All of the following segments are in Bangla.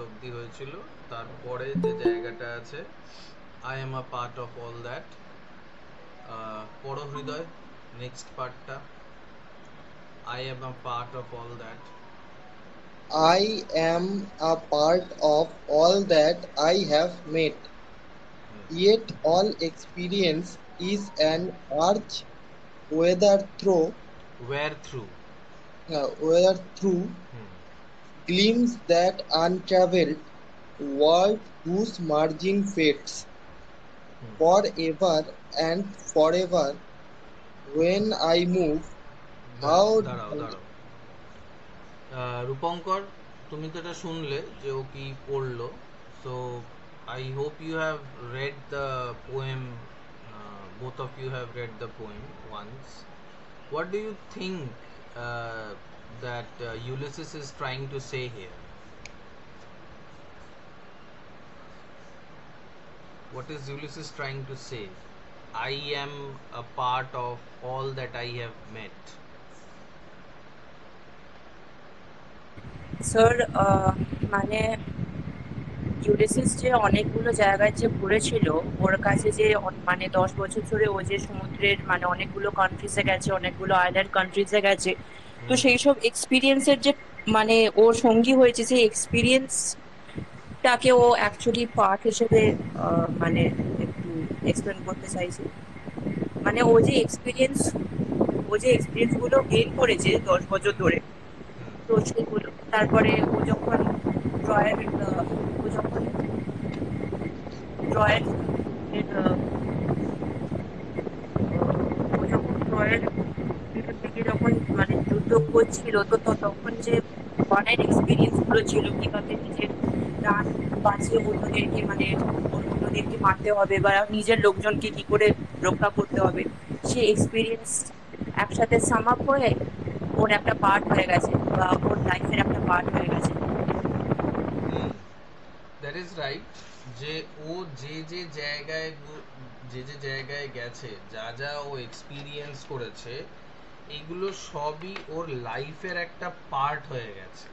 অবধি হয়েছিল, তারপরে যে জায়গাটা আছে, I am a part of all that. পড়ো হৃদয়, নেক্সট পার্টটা, I am a part of all that. I am a part of all that I have met, yet all experience is an arch where through. whether through glimpse that untraveled world whose margin fades forever and forever. When I move, how দাঁড়াও দাঁড়াও, রূপঙ্কর, তুমি তো এটা শুনলে যে ও কি পড়লো, so I hope you have read the poem, both of you have read the poem once. What do you think that Ulysses is trying to say here? What is Ulysses trying to say? I am a part of all that I have met. Sir, মানে ইউলিসিস যে অনেকগুলো জায়গায় যে ঘুরেছিল, ওর কাছে যে মানে 10 বছর ধরে ও যে সমুদ্রের মানে অনেকগুলো কান্ট্রিজে গেছে, অনেকগুলো আইল্যান্ড কান্ট্রিজে গেছে, তো সেই সব এক্সপিরিয়েন্সের যে মানে ওর সঙ্গী হয়েছে, সেই এক্সপিরিয়েন্সটাকে ও অ্যাকচুয়ালি পার্ট হিসেবে মানে একটু এক্সপ্লেন করতে চাইছে। মানে ও যে এক্সপিরিয়েন্সগুলো গেইন করেছে 10 বছর ধরে, তো সেগুলো তারপরে ট্রয়ের ও যখন ট্রয়ের ও যখন ট্রয়ের দিকে যখন মানে যুদ্ধ করছিল, তো তখন যে ওয়ানের এক্সপিরিয়েন্স গুলো ছিল, কিভাবে নিজের প্রাণ বাঁচিয়ে অন্যদেরকে মারতে হবে বা নিজের লোকজনকে কি করে রক্ষা করতে হবে, সেই এক্সপিরিয়েন্স একসাথে সাম আপ হয়ে ওর একটা পার্ট হয়ে গেছে বা ওর লাইফের একটা পার্ট হয়ে গেছে। দ্যাট ইজ রাইট, যে ও যে যে জায়গায় যে যে জায়গায় গেছে, যা যা ও এক্সপিরিয়েন্স করেছে, এগুলো সবই ওর লাইফের একটা পার্ট হয়ে গেছে।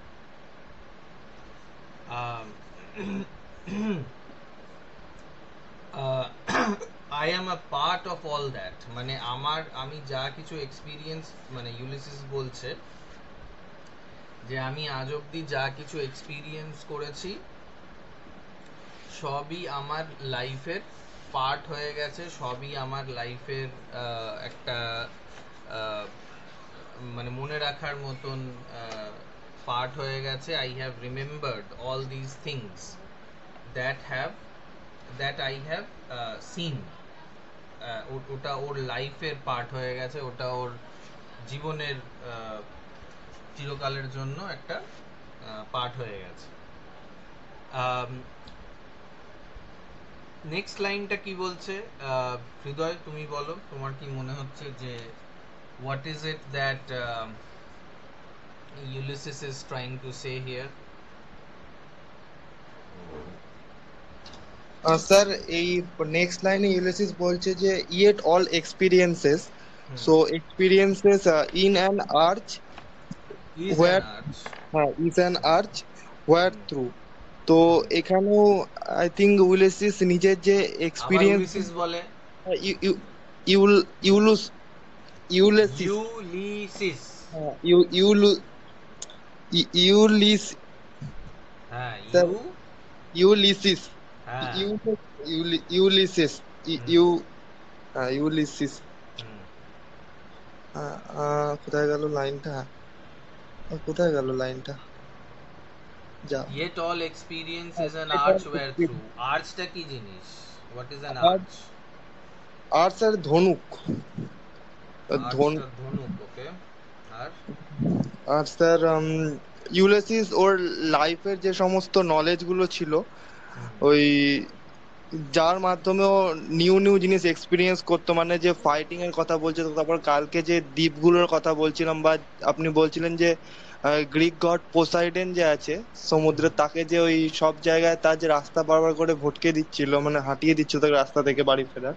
I am a part of all that, মানে আমি যা কিছু এক্সপিরিয়েন্স, মানে ইউলিসিস বলছে যে আমি আজ অব্দি যা কিছু এক্সপিরিয়েন্স করেছি সবই আমার লাইফের পার্ট হয়ে গেছে, সবই আমার লাইফের একটা মানে মনে রাখার মতন পার্ট হয়ে গেছে। I have remembered all this things that I have seen. ওটা ওর লাইফের পার্ট হয়ে গেছে, ওটা ওর জীবনের চিরকালের জন্য একটা পার্ট হয়ে গেছে। নেক্সট লাইনটা কি বলছে? হৃদয়, তুমি বলো, তোমার কি মনে হচ্ছে যে what is it that Ulysses is trying to say here? Sir, এই নেক্সট লাইনে ইউলিসিস বলছে যে yet all experiences, so experiences in an arch Is an where, arch. হ্যাঁ, is an arch where through. তো এখানেও আই থিঙ্ক ইউলিসিস নিজের যে আবার এক্সপিরিয়েন্স, উলিসিস বলে, ইউল ইউলুস ইউলিসিস, ইউলিসিস। হ্যাঁ, ইউলিস, হ্যাঁ, স্যার, ইউলিসিস, হ্যাঁ, ইউলিসিস, ইউ, হ্যাঁ, ইউলিসিস। কোথায় গেল লাইনটা? কোথায় গেল লাইনটা? যা, yet all experience is an এটা arch where through. আর্চটা কি জিনিস? What is an আর arch? আর স্যার ধনুক, আর্চটা ধনুক, ওকে। আর আর স্যার ইউলিসিস ওর লাইফের যে সমস্ত নলেজ গুলো ছিল, ওই যার মাধ্যমে ও নিউ নিউ জিনিস এক্সপিরিয়েন্স করতো, মানে যে ফাইটিং এর কথা বলছে, তো তারপর কালকে যে দ্বীপগুলোর কথা বলছিলাম, বা আপনি বলছিলেন যে গ্রিক গড পোসাইডেন যে আছে সমুদ্রে, তাকে যে ওই সব জায়গায় তার যে রাস্তা বারবার করে ভটকে দিচ্ছিল, মানে হাঁটিয়ে দিচ্ছিল তাকে রাস্তা থেকে বাড়ি ফেরার,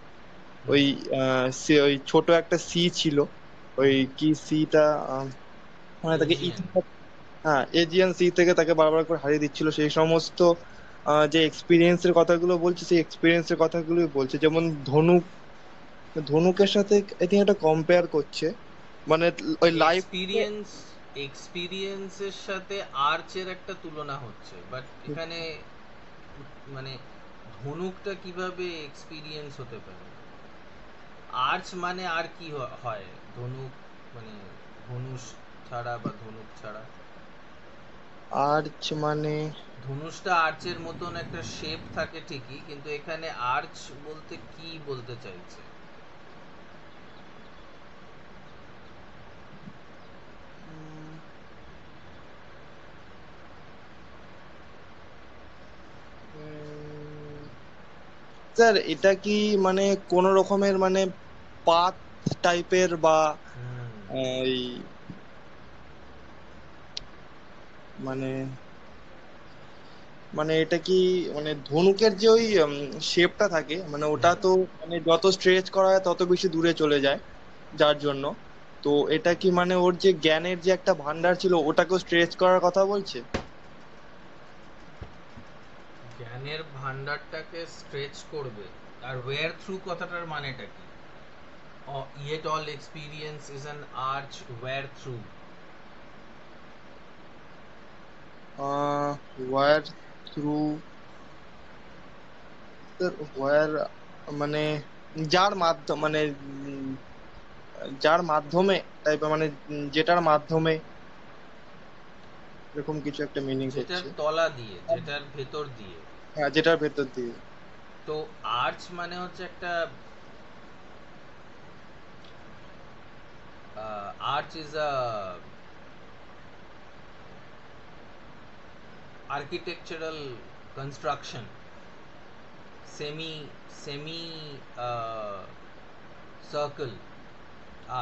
ওই সে ওই ছোট একটা সি ছিল, ওই কি সিটা, মানে তাকে এজিয়ান। হ্যাঁ, এজিয়ান সি থেকে তাকে বারবার করে হারিয়ে দিচ্ছিল, সেই সমস্ত যে এক্সপিরিয়েন্সের কথাগুলো বলছে, সেই এক্সপিরিয়েন্সের কথাগুলোই বলছে। যেমন ধনুক, ধনুকের সাথে আই থিঙ্ক এটা কম্পেয়ার করছে, মানে ওই লাইফ। এক্সপিরিয়েন্সের সাথে আর্চের একটা তুলনা হচ্ছে, বাট এখানে মানে ধনুকটা কিভাবে এক্সপিরিয়েন্স হতে পারে? আর্চ মানে আর কি হয়? ধনুক মানে ধনুষ ছাড়া বা ধনুক ছাড়া? আর্চ মানে ধনুষটা আর্চের মতন একটা শেপ থাকে ঠিকই, কিন্তু এখানে আর্চ বলতে কি বলতে চাইছে? স্যার এটা কি মানে কোন রকমের মানে পাত টাইপের বা হুম। এই মানে মানে এটা কি মানে ধনুকের যে ওই শেপটা থাকে, মানে ওটা হুম। তো মানে যত স্ট্রেচ করা হয় তত বেশি দূরে চলে যায়, যার জন্য তো এটা কি মানে ওর যে জ্ঞানের যে একটা ভান্ডার ছিল ওটাকেও স্ট্রেচ করার কথা বলছে? জ্ঞানের ভান্ডারটাকে স্ট্রেচ করবে? আর ওয়্যার থ্রু কথাটার মানেটা কি? Yet all experience is an arch where through. Where through, where মানে যার মাধ্যম মানে যার মাধ্যমে টাইপের, মানে যেটার মাধ্যমে, এরকম কিছু একটা মিনিং যেটার হচ্ছে। তলা দিয়ে, যেটার ভেতর দিয়ে। হ্যাঁ, যেটার ভেতর দিয়ে। তো আর্চ মানে হচ্ছে একটা arch is a architectural construction, semi circle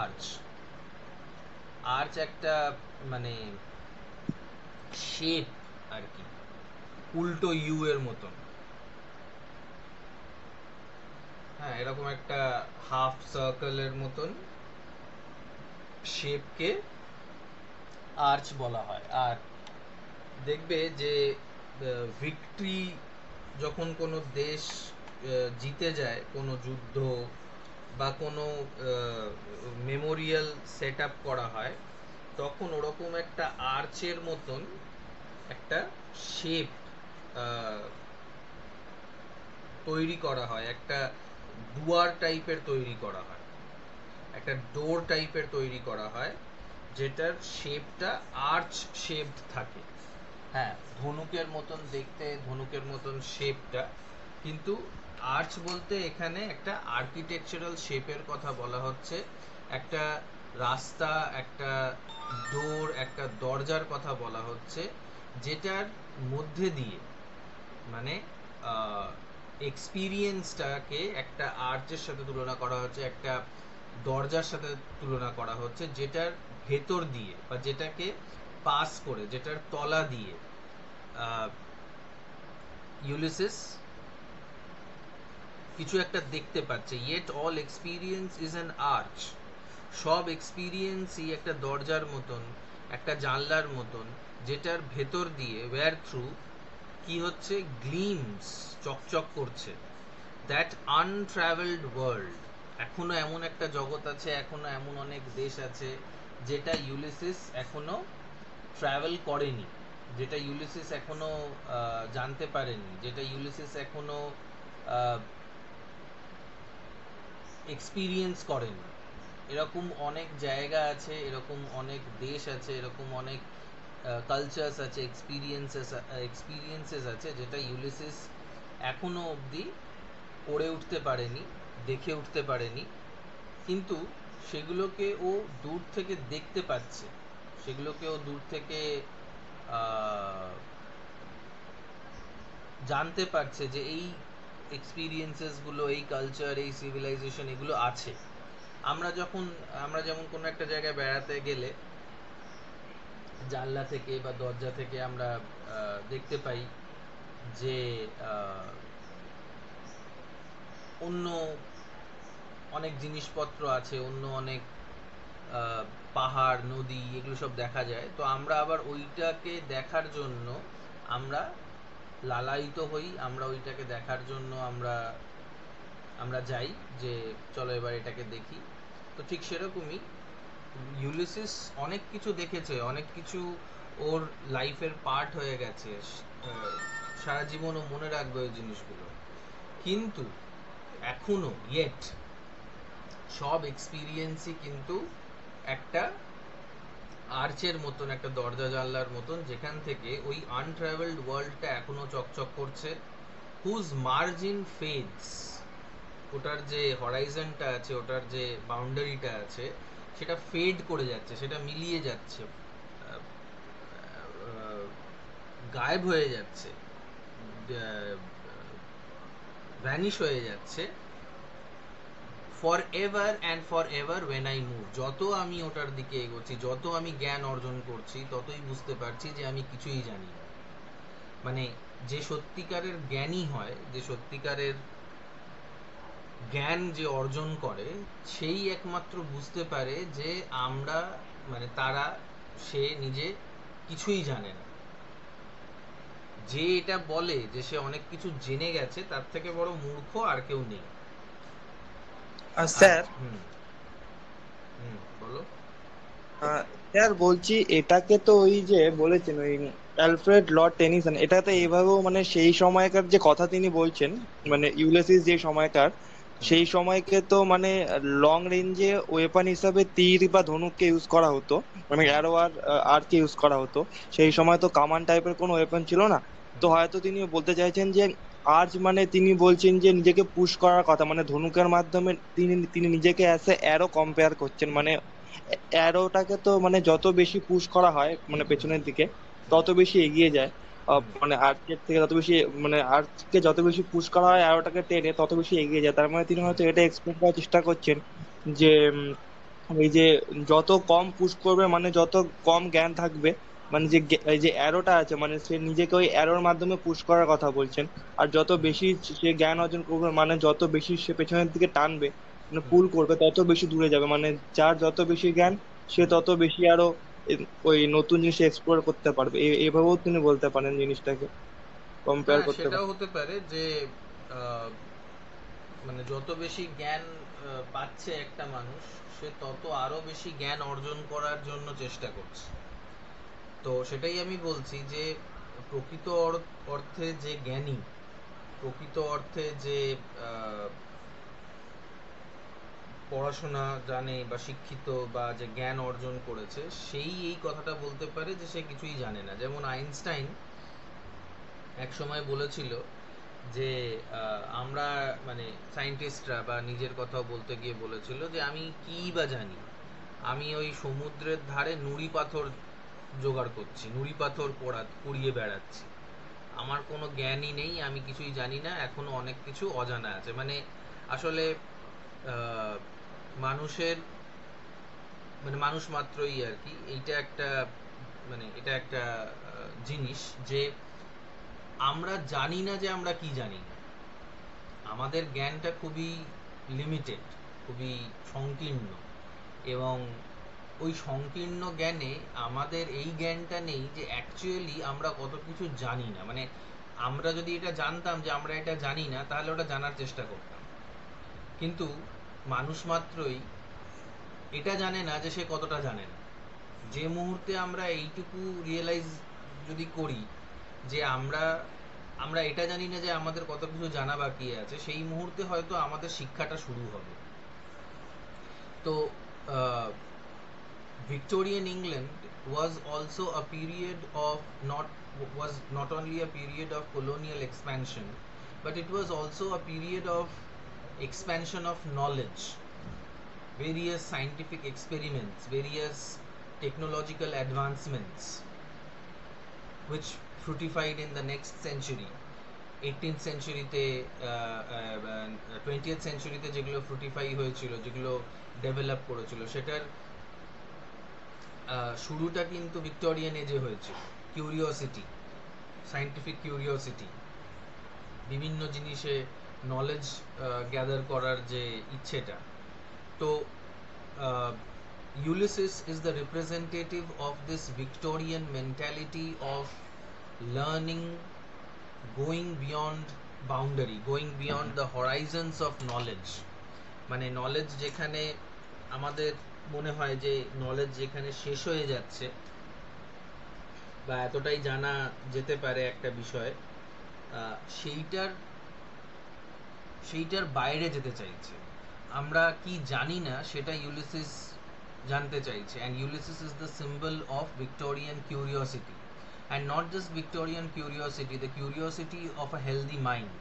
arch. Arch একটা মানে শেপ আর কি, উল্টো ইউ এর মতন। হ্যাঁ, এরকম একটা হাফ সার্কেলের মতন শেপকে আর্চ বলা হয়। আর দেখবে যে ভিক্টরি, যখন কোনো দেশ জিতে যায় কোনো যুদ্ধ বা কোনো মেমোরিয়াল সেট আপ করা হয়, তখন ওরকম একটা আর্চের মতন একটা শেপ তৈরি করা হয়, একটা দুয়ার টাইপের তৈরি করা হয়, একটা ডোর টাইপের তৈরি করা হয়, যেটার শেপটা আর্চ শেপড থাকে। হ্যাঁ, ধনুকের মতন দেখতে, ধনুকের মতন শেপটা, কিন্তু আর্চ বলতে এখানে একটা আর্কিটেকচারাল শেপের কথা বলা হচ্ছে, একটা রাস্তা, একটা ডোর, একটা দরজার কথা বলা হচ্ছে, যেটার মধ্যে দিয়ে মানে এক্সপিরিয়েন্সটাকে একটা আর্চের সাথে তুলনা করা হচ্ছে, একটা দরজার সাথে তুলনা করা হচ্ছে, যেটার ভেতর দিয়ে বা যেটাকে পাস করে, যেটার তলা দিয়ে ইউলিসিস কিছু একটা দেখতে পাচ্ছে। Yet all experience is an arch. সব এক্সপিরিয়েন্সই একটা দরজার মতন, একটা জানলার মতন, যেটার ভেতর দিয়ে ওয়্যার থ্রু কি হচ্ছে, গ্লিমস, চকচক করছে, দ্যাট আনট্রাভেলড ওয়ার্ল্ড। এখনো এমন একটা জগৎ আছে, এখনো এমন অনেক দেশ আছে যেটা ইউলিসিস এখনো ট্রাভেল করেনি, যেটা ইউলিসিস এখনো জানতে পারেনি, যেটা ইউলিসিস এখনো এক্সপিরিয়েন্স করেনি। এরকম অনেক জায়গা আছে, এরকম অনেক দেশ আছে, এরকম অনেক কালচারস আছে, এক্সপিরিয়েন্সেস আছে, যেটা ইউলিসিস এখনো অবধি পড়ে উঠতে পারেনি, দেখে উঠতে পারেনি, কিন্তু সেগুলোকে ও দূর থেকে দেখতে পাচ্ছে, সেগুলোকে ও দূর থেকে জানতে পারছে যে এই এক্সপিরিয়েন্সেসগুলো, এই কালচার, এই সিভিলাইজেশন, এগুলো আছে। আমরা যেমন কোনো একটা জায়গায় বেড়াতে গেলে জানলা থেকে বা দরজা থেকে আমরা দেখতে পাই যে অন্য অনেক জিনিসপত্র আছে, অন্য অনেক পাহাড় নদী এগুলো সব দেখা যায়। তো আমরা আবার ওইটাকে দেখার জন্য আমরা লালায়িত হই, আমরা ওইটাকে দেখার জন্য আমরা আমরা যাই যে চলো এবার এটাকে দেখি। তো ঠিক সেরকমই ইউলিসিস অনেক কিছু দেখেছে, অনেক কিছু ওর লাইফের পার্ট হয়ে গেছে, সারা জীবন ও মনে রাখবে ওই জিনিসগুলো। কিন্তু এখনো ইয়েট সব এক্সপিরিয়েন্সই কিন্তু একটা আর্চের মতন, একটা দরজা জানলার মতন, যেখান থেকে ওই আনট্রাভেলড ওয়ার্ল্ডটা এখনো চকচক করছে, হুজ মার্জিন ফেডস। ওটার যে হরাইজনটা আছে, ওটার যে বাউন্ডারিটা আছে, সেটা ফেড করে যাচ্ছে, সেটা মিলিয়ে যাচ্ছে, গায়েব হয়ে যাচ্ছে, ভ্যানিশ হয়ে যাচ্ছে। For ever and for ever when I move, যত আমি ওটার দিকে এগোচ্ছি, যত আমি জ্ঞান অর্জন করছি, ততই বুঝতে পারছি যে আমি কিছুই জানি না। মানে যে সত্যিকারের জ্ঞানী হয়, যে সত্যিকারের জ্ঞান যে অর্জন করে, সেই একমাত্র বুঝতে পারে যে আমরা, মানে তারা, সে নিজে কিছুই জানে না। যে এটা বলে যে সে অনেক কিছু জেনে গেছে, তার থেকে বড় মূর্খ আর কেউ নেই। আর স্যার, বলো। স্যার বলছি, এটাকে তো ওই যে বলেছেন ওই অ্যালফ্রেড লর্ড টেনিসন, এটা তো এইভাবেও মানে সেই সময়কার যে কথা তিনি বলছেন, মানে ইউলিসিস যে সময়কার, সেই সময়কে তো মানে লং রেঞ্জে ওয়েপন হিসাবে তীর বা ধনুককে ইউজ করা হতো, মানে অ্যারো আর আর্চকে ইউজ করা হতো। সেই সময় তো কামান টাইপের কোনো ওয়েপন ছিল না। তো হয়তো তিনি বলতে চাইছেন যে আর্চ মানে তিনি বলছেন যে নিজেকে পুশ করার কথা, মানে ধনুকের মাধ্যমে তিনি তিনি নিজেকে অ্যাজ এ অ্যারো কম্পেয়ার করছেন। মানে অ্যারোটাকে তো মানে যত বেশি পুশ করা হয় মানে পেছনের দিকে, তত বেশি এগিয়ে যায়। মানে আর্চের থেকে তত বেশি, মানে আর্চকে যত বেশি পুশ করা হয় অ্যারোটাকে টেনে, তত বেশি এগিয়ে যায়। তার মানে তিনি হয়তো এটা এক্সপ্লেন করার চেষ্টা করছেন যে ওই যে যত কম পুশ করবে, মানে যত কম জ্ঞান থাকবে, মানে যে এই যে অ্যারোটা আছে, মানে সে নিজেকে ওই অ্যারোর মাধ্যমে পুশ করার কথা বলছেন। আর যত বেশি সে জ্ঞান অর্জন করবে, মানে যত বেশি সে পেছনের দিকে টানবে, মানে পুল করবে, তত বেশি দূরে যাবে। মানে যার যত বেশি জ্ঞান, সে তত বেশি আরো ওই নতুন জিনিস এক্সপ্লোর করতে পারবে। এভাবেও তিনি বলতে পারেন জিনিসটাকে, কম্পেয়ার হ্যাঁ, করতে সেটাও পারেন। হতে পারে যে আহ, মানে যত বেশি জ্ঞান পাচ্ছে একটা মানুষ, সে তত আরো বেশি জ্ঞান অর্জন করার জন্য চেষ্টা করছে। তো সেটাই আমি বলছি যে প্রকৃত অর্থে যে জ্ঞানী, প্রকৃত অর্থে যে আহ, পড়াশোনা জানে বা শিক্ষিত বা যে জ্ঞান অর্জন করেছে, সেই এই কথাটা বলতে পারে যে সে কিছুই জানে না। যেমন আইনস্টাইন এক সময় বলেছিল যে আমরা, মানে সায়েন্টিস্টরা, বা নিজের কথাও বলতে গিয়ে বলেছিল যে আমি কি বা জানি, আমি ওই সমুদ্রের ধারে নুড়ি পাথর জোগাড় করছি, নুড়ি পাথর কুড়িয়ে বেড়াচ্ছি, আমার কোনো জ্ঞানই নেই, আমি কিছুই জানি না, এখনো অনেক কিছু অজানা আছে। মানে আসলে আহ, মানুষের, মানে মানুষ মাত্রই আর কি, এইটা একটা, মানে এটা একটা জিনিস যে আমরা জানি না যে আমরা কি জানি না। আমাদের জ্ঞানটা খুবই লিমিটেড, খুবই সংকীর্ণ, এবং ওই সংকীর্ণ জ্ঞানে আমাদের এই জ্ঞানটা নেই যে অ্যাকচুয়ালি আমরা কত কিছু জানি না। মানে আমরা যদি এটা জানতাম যে আমরা এটা জানি না, তাহলে ওটা জানার চেষ্টা করতাম। কিন্তু মানুষ মাত্রই এটা জানে না যে সে কতটা জানে না। যে মুহূর্তে আমরা এইটুকু রিয়েলাইজ যদি করি যে আমরা আমরা এটা জানি না যে আমাদের কত কিছু জানা বাকি আছে, সেই মুহূর্তে হয়তো আমাদের শিক্ষাটা শুরু হবে। তো Victorian England was also a period of not was not only a period of colonial expansion, but it was also a period of expansion of knowledge, various scientific experiments, various technological advancements, which fructified in the next century. 18th সেঞ্চুরিতে, 20th সেঞ্চুরিতে যেগুলো ফ্রুটিফাই হয়েছিল, যেগুলো ডেভেলপ করেছিল, সেটার শুরুটা কিন্তু ভিক্টোরিয়ান এজে হয়েছিল। কিউরিওসিটি, সায়েন্টিফিক কিউরিওসিটি, বিভিন্ন জিনিসে নলেজ গ্যাদার করার যে ইচ্ছেটা। তো Ulysses is the representative of this Victorian mentality of learning, going beyond boundary, going beyond the horizons of knowledge. মানে নলেজ যেখানে আমাদের মনে হয় যে নলেজ যেখানে শেষ হয়ে যাচ্ছে বা এতটাই জানা যেতে পারে একটা বিষয়, সেইটার সেইটার বাইরে যেতে চাইছে। আমরা কি জানি না সেটা ইউলিসিস জানতে চাইছে। And Ulysses is the symbol of Victorian curiosity, and not just Victorian curiosity, the curiosity of a healthy mind.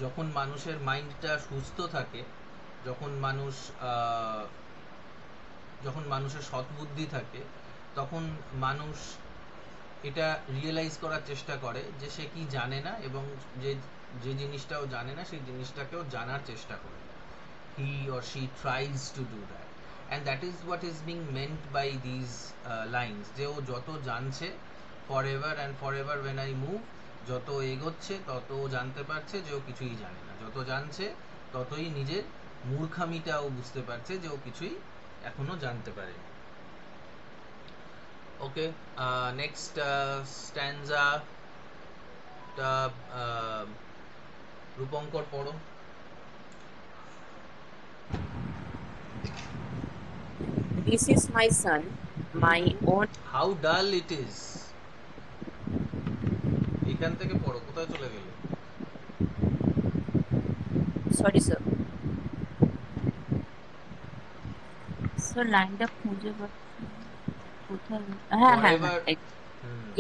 যখন মানুষের মাইন্ডটা সুস্থ থাকে, যখন মানুষের সৎবুদ্ধি থাকে, তখন মানুষ এটা রিয়েলাইজ করার চেষ্টা করে যে সে কি জানে না, এবং যে জিনিসটাও জানে না সেই জিনিসটাকেও জানার চেষ্টা করে। He or she tries to do that, and that is what is being meant by these lines, যে ও যত জানছে for ever and for ever when I move, যত এগোচ্ছে তত ও জানতে পারছে যে ও কিছুই জানে না, যত জানছে ততই নিজের মূর্খামিটাও বুঝতে পারছে যে ও কিছুই এখনো জানতে পারেনি। ওকে, নেক্সট স্ট্যান্জা রূপঙ্কর পড়ো। This is my son, my own. How ডাল ইট ইজ, এখান থেকে পড়ো, কোথায় চলে গেলে? Sorry, sir. Sir, লাইনটা খুঁজে পাচ্ছি না। কোথায়? হ্যাঁ হ্যাঁ হ্যাঁ।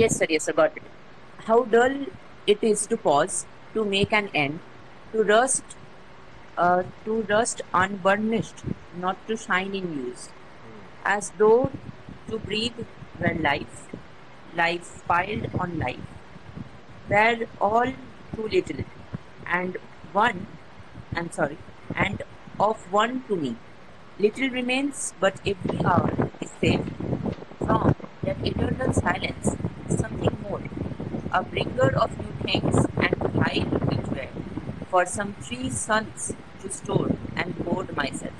Yes sir, yes sir, got it. How dull it is to pause, to make an end, to rust unburnished, not to shine in use, as though to breathe were life piled on life, were all too little, and of one to me. Little remains, but every hour is saved from that eternal silence, something more, a bringer of new things and hide each where, for some 3 suns to store and hoard myself,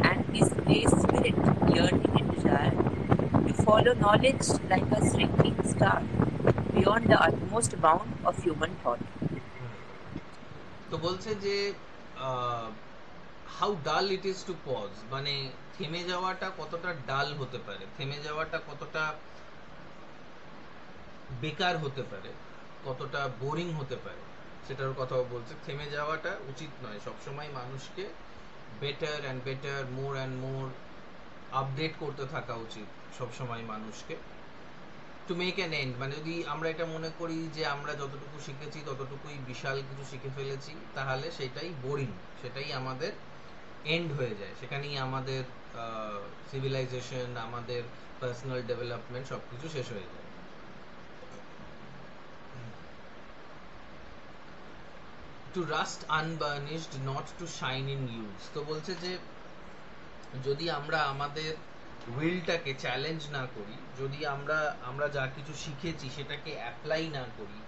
and this grey spirit yearning and desire to follow knowledge like a shrinking star beyond the utmost bound of human thought. তো বলছে যে হাউ ডাল ইট ইজ টু পজ, মানে থেমে যাওয়াটা কতটা ডাল হতে পারে, থেমে যাওয়াটা কতটা বেকার হতে পারে, কতটা বোরিং হতে পারে, সেটার কথাও বলছে। থেমে যাওয়াটা উচিত নয়, সবসময় মানুষকে better and better, more and more update করতে থাকা উচিত সবসময় মানুষকে। টু মেক অ্যান এন্ড, মানে যদি আমরা এটা মনে করি যে আমরা যতটুকু শিখেছি ততটুকুই বিশাল কিছু শিখে ফেলেছি, তাহলে সেটাই বোরিং, সেটাই আমাদের এন্ড হয়ে যায়, সেখানেই আমাদের সিভিলাইজেশন, আমাদের পার্সোনাল ডেভেলপমেন্ট সব কিছু শেষ হয়ে যায়। To rust unburnished, not to shine in use. তো বলছে যে যদি আমরা আমাদের উইলটাকে চ্যালেঞ্জ না করি, যদি আমরা যা কিছু শিখেছি সেটাকে অ্যাপ্লাই না করি,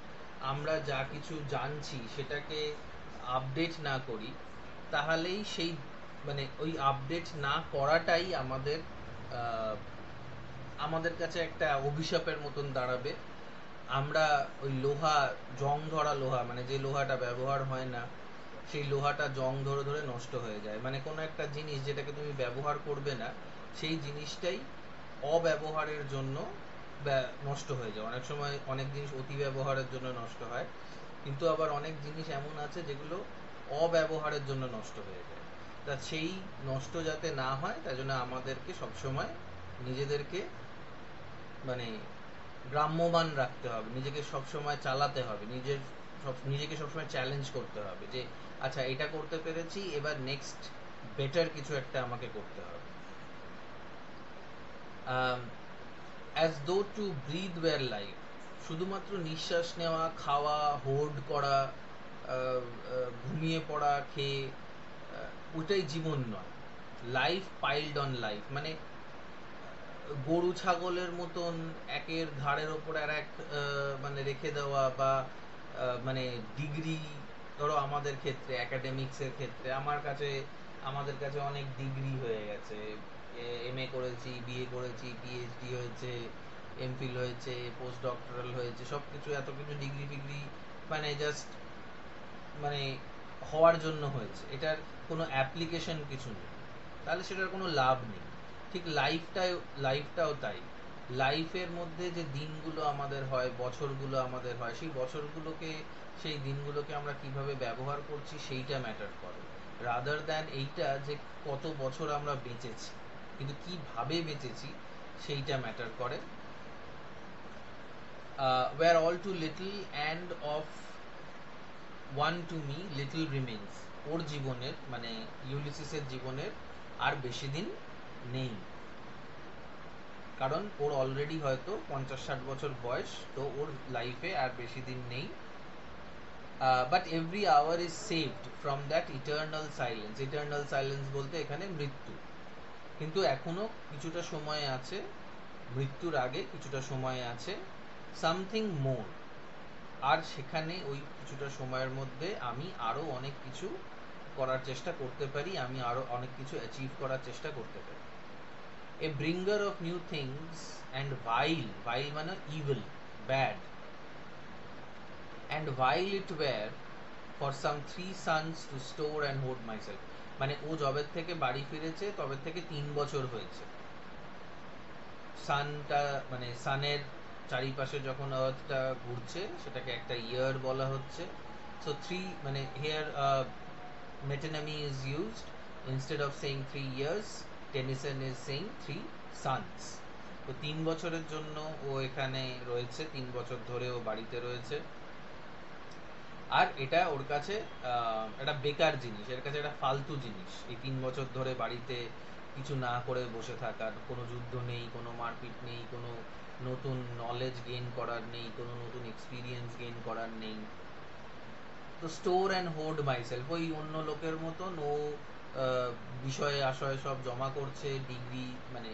আমরা যা কিছু জানছি সেটাকে আপডেট না করি, তাহলেই সেই মানে ওই আপডেট না করাটাই আমাদের কাছে একটা অভিশাপের মতন দাঁড়াবে। আমরা ওই লোহা, জং ধরা লোহা, মানে যে লোহাটা ব্যবহার হয় না সেই লোহাটা জং ধরে ধরে নষ্ট হয়ে যায়। মানে কোনো একটা জিনিস যেটাকে তুমি ব্যবহার করবে না, সেই জিনিসটাই অব্যবহারের জন্য নষ্ট হয়ে যায়। অনেক সময় অনেক জিনিস অতি ব্যবহারের জন্য নষ্ট হয়, কিন্তু আবার অনেক জিনিস এমন আছে যেগুলো অব্যবহারের জন্য নষ্ট হয়ে যায়। তা সেই নষ্ট যাতে না হয় তাই জন্য আমাদেরকে সবসময় নিজেদেরকে মানে গ্রাম্যমান রাখতে হবে, নিজেকে সবসময় চালাতে হবে, নিজেকে সবসময় চ্যালেঞ্জ করতে হবে যে আচ্ছা এটা করতে পেরেছি, এবার নেক্সট বেটার কিছু একটা আমাকে করতে হবে। As though two breathe war life, শুধুমাত্র নিঃশ্বাস নেওয়া, খাওয়া, হোর্ড করা, ঘুমিয়ে পড়া, খেয়ে, ওটাই জীবন নয়। লাইফ পাইলড অন লাইফ, মানে গরু ছাগলের মতন একের ঘাড়ের ওপর আর এক মানে রেখে দেওয়া, বা মানে ডিগ্রি, ধরো আমাদের ক্ষেত্রে একাডেমিক্সের ক্ষেত্রে আমাদের কাছে অনেক ডিগ্রি হয়ে গেছে, এমএ করেছি, বিএ করেছি, পিএইচডি হয়েছে, এমফিল হয়েছে, পোস্ট ডক্টরাল হয়েছে, সব কিছু এত কিছু ডিগ্রি ফিগ্রি মানে জাস্ট মানে হওয়ার জন্য হয়েছে, এটার কোনো অ্যাপ্লিকেশন কিছু নেই, তাহলে সেটার কোনো লাভ নেই। ঠিক লাইফটাও তাই। লাইফের মধ্যে যে দিনগুলো আমাদের হয়, বছরগুলো আমাদের হয়, সেই দিনগুলোকে আমরা কিভাবে ব্যবহার করছি সেইটা ম্যাটার করে, রাদার দ্যান এইটা যে কত বছর আমরা বেঁচেছি, কিন্তু কিভাবে বেঁচেছি সেইটা ম্যাটার করে। where all too little and of one to me little remains, ওর জীবনের মানে ইউলিসিসের জীবনের আর বেশি দিন নেই, কারণ ওর অলরেডি হয়তো 50-60 বছর বয়স, তো ওর লাইফে আর বেশি দিন নেই। But every hour is saved from that eternal silence বলতে এখানে মৃত্যু, কিন্তু এখনো কিছুটা সময় আছে, মৃত্যুর আগে কিছুটা সময় আছে সামথিং মোর, আর সেখানে ওই কিছুটা সময়ের মধ্যে আমি আরো অনেক কিছু করার চেষ্টা করতে পারি, আমি আরো অনেক কিছু অ্যাচিভ করার চেষ্টা করতে পারি। A bringer of new things and vile মানে evil, bad, and while it were for some 3 suns to store and hoard myself, মানে ও জবের থেকে বাড়ি ফিরেছে তবে থেকে 3 বছর হয়েছে, সানটা মানে সানের চারিপাশে যখন আর্থটা ঘুরছে সেটাকে একটা ইয়ার বলা হচ্ছে। সো 3 মানে here metonymy is used, instead of saying 3 years Tennyson is saying 3 suns। তো 3 বছরের জন্য ও এখানে রয়েছে, 3 বছর ধরে ও বাড়িতে রয়েছে, আর এটা ওর কাছে একটা বেকার জিনিস, এর কাছে একটা ফালতু জিনিস, এই 3 বছর ধরে বাড়িতে কিছু না করে বসে থাকার, কোনো যুদ্ধ নেই, কোনো মারপিট নেই, কোনো নতুন নলেজ গেইন করার নেই, কোনো নতুন এক্সপিরিয়েন্স গেইন করার নেই। তো স্টোর অ্যান্ড হোল্ড মাইসেলফ, ওই অন্য লোকের মতন ও বিষয়ে আশয়ে সব জমা করছে, ডিগ্রি মানে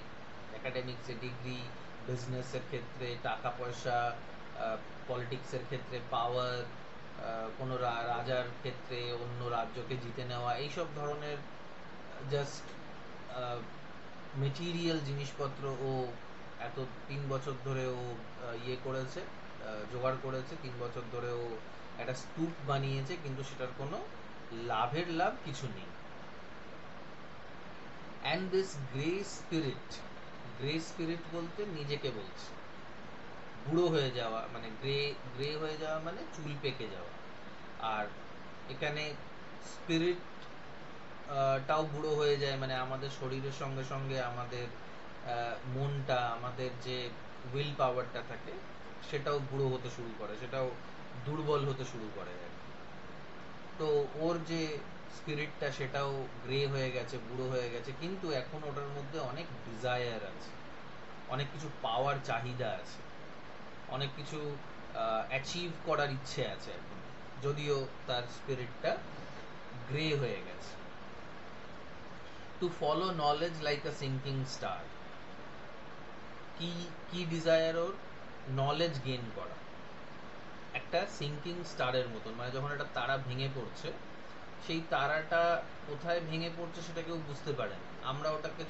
অ্যাকাডেমিক্সে ডিগ্রি, বিজনেসের ক্ষেত্রে টাকা পয়সা, পলিটিক্সের ক্ষেত্রে পাওয়ার, কোনো রাজার ক্ষেত্রে অন্য রাজ্যকে জিতে নেওয়া, এইসব ধরনের জাস্ট মেটিরিয়াল জিনিসপত্র ও এত 3 বছর ধরে ও ইয়ে করেছে, জোগাড় করেছে, 3 বছর ধরে ও একটা স্তূপ বানিয়েছে, কিন্তু সেটার কোনো লাভ কিছু নেই। অ্যান্ড দিস গ্রে স্পিরিট বলতে নিজেকে বলছে, বুড়ো হয়ে যাওয়া মানে গ্রে হয়ে যাওয়া মানে চুল পেকে যাওয়া, আর এখানে স্পিরিট টাও বুড়ো হয়ে যায়, মানে আমাদের শরীরের সঙ্গে সঙ্গে আমাদের মনটা, আমাদের যে উইল পাওয়ারটা থাকে সেটাও বুড়ো হতে শুরু করে, সেটাও দুর্বল হতে শুরু করে আর কি। তো ওর যে স্পিরিটটা সেটাও গ্রে হয়ে গেছে, বুড়ো হয়ে গেছে, কিন্তু এখন ওটার মধ্যে অনেক ডিজায়ার আছে, অনেক কিছু পাওয়ার চাহিদা আছে, অনেক কিছু অ্যাচিভ করার ইচ্ছে আছে এখন, যদিও তার স্পিরিটটা গ্রে হয়ে গেছে। To follow knowledge like a sinking star, কি ডিজায়ার ওর? নলেজ গেইন করা, একটা সিঙ্কিং স্টারের মতন, মানে যখন একটা তারা ভেঙে পড়ছে, সেই তারাটা কোথায় ভেঙে পড়ছে সেটা কেউ বুঝতে পারে না, আমরা ওটাকে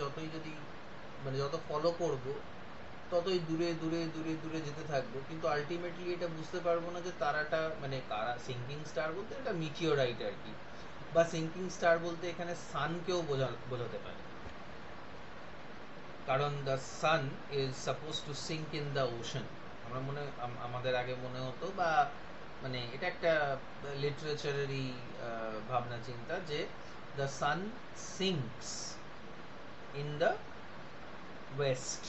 যত ফলো করব ততই দূরে দূরে দূরে দূরে যেতে থাকবো, কিন্তু আলটিমেটলি এটা বুঝতে পারবো না যে তারাটা মানে সিঙ্কিং স্টার বলতে এটা মিটিওরাইট আর কি, বা সিঙ্কিং স্টার বলতে এখানে সানকেও বোঝাতে পারে, কারণ the sun is suppose to sink in the ocean. আমাদের আগে মনে হতো, বা মানে এটা একটা লিটারেচারেরই ভাবনা চিন্তা, যে the sun syncs in the West.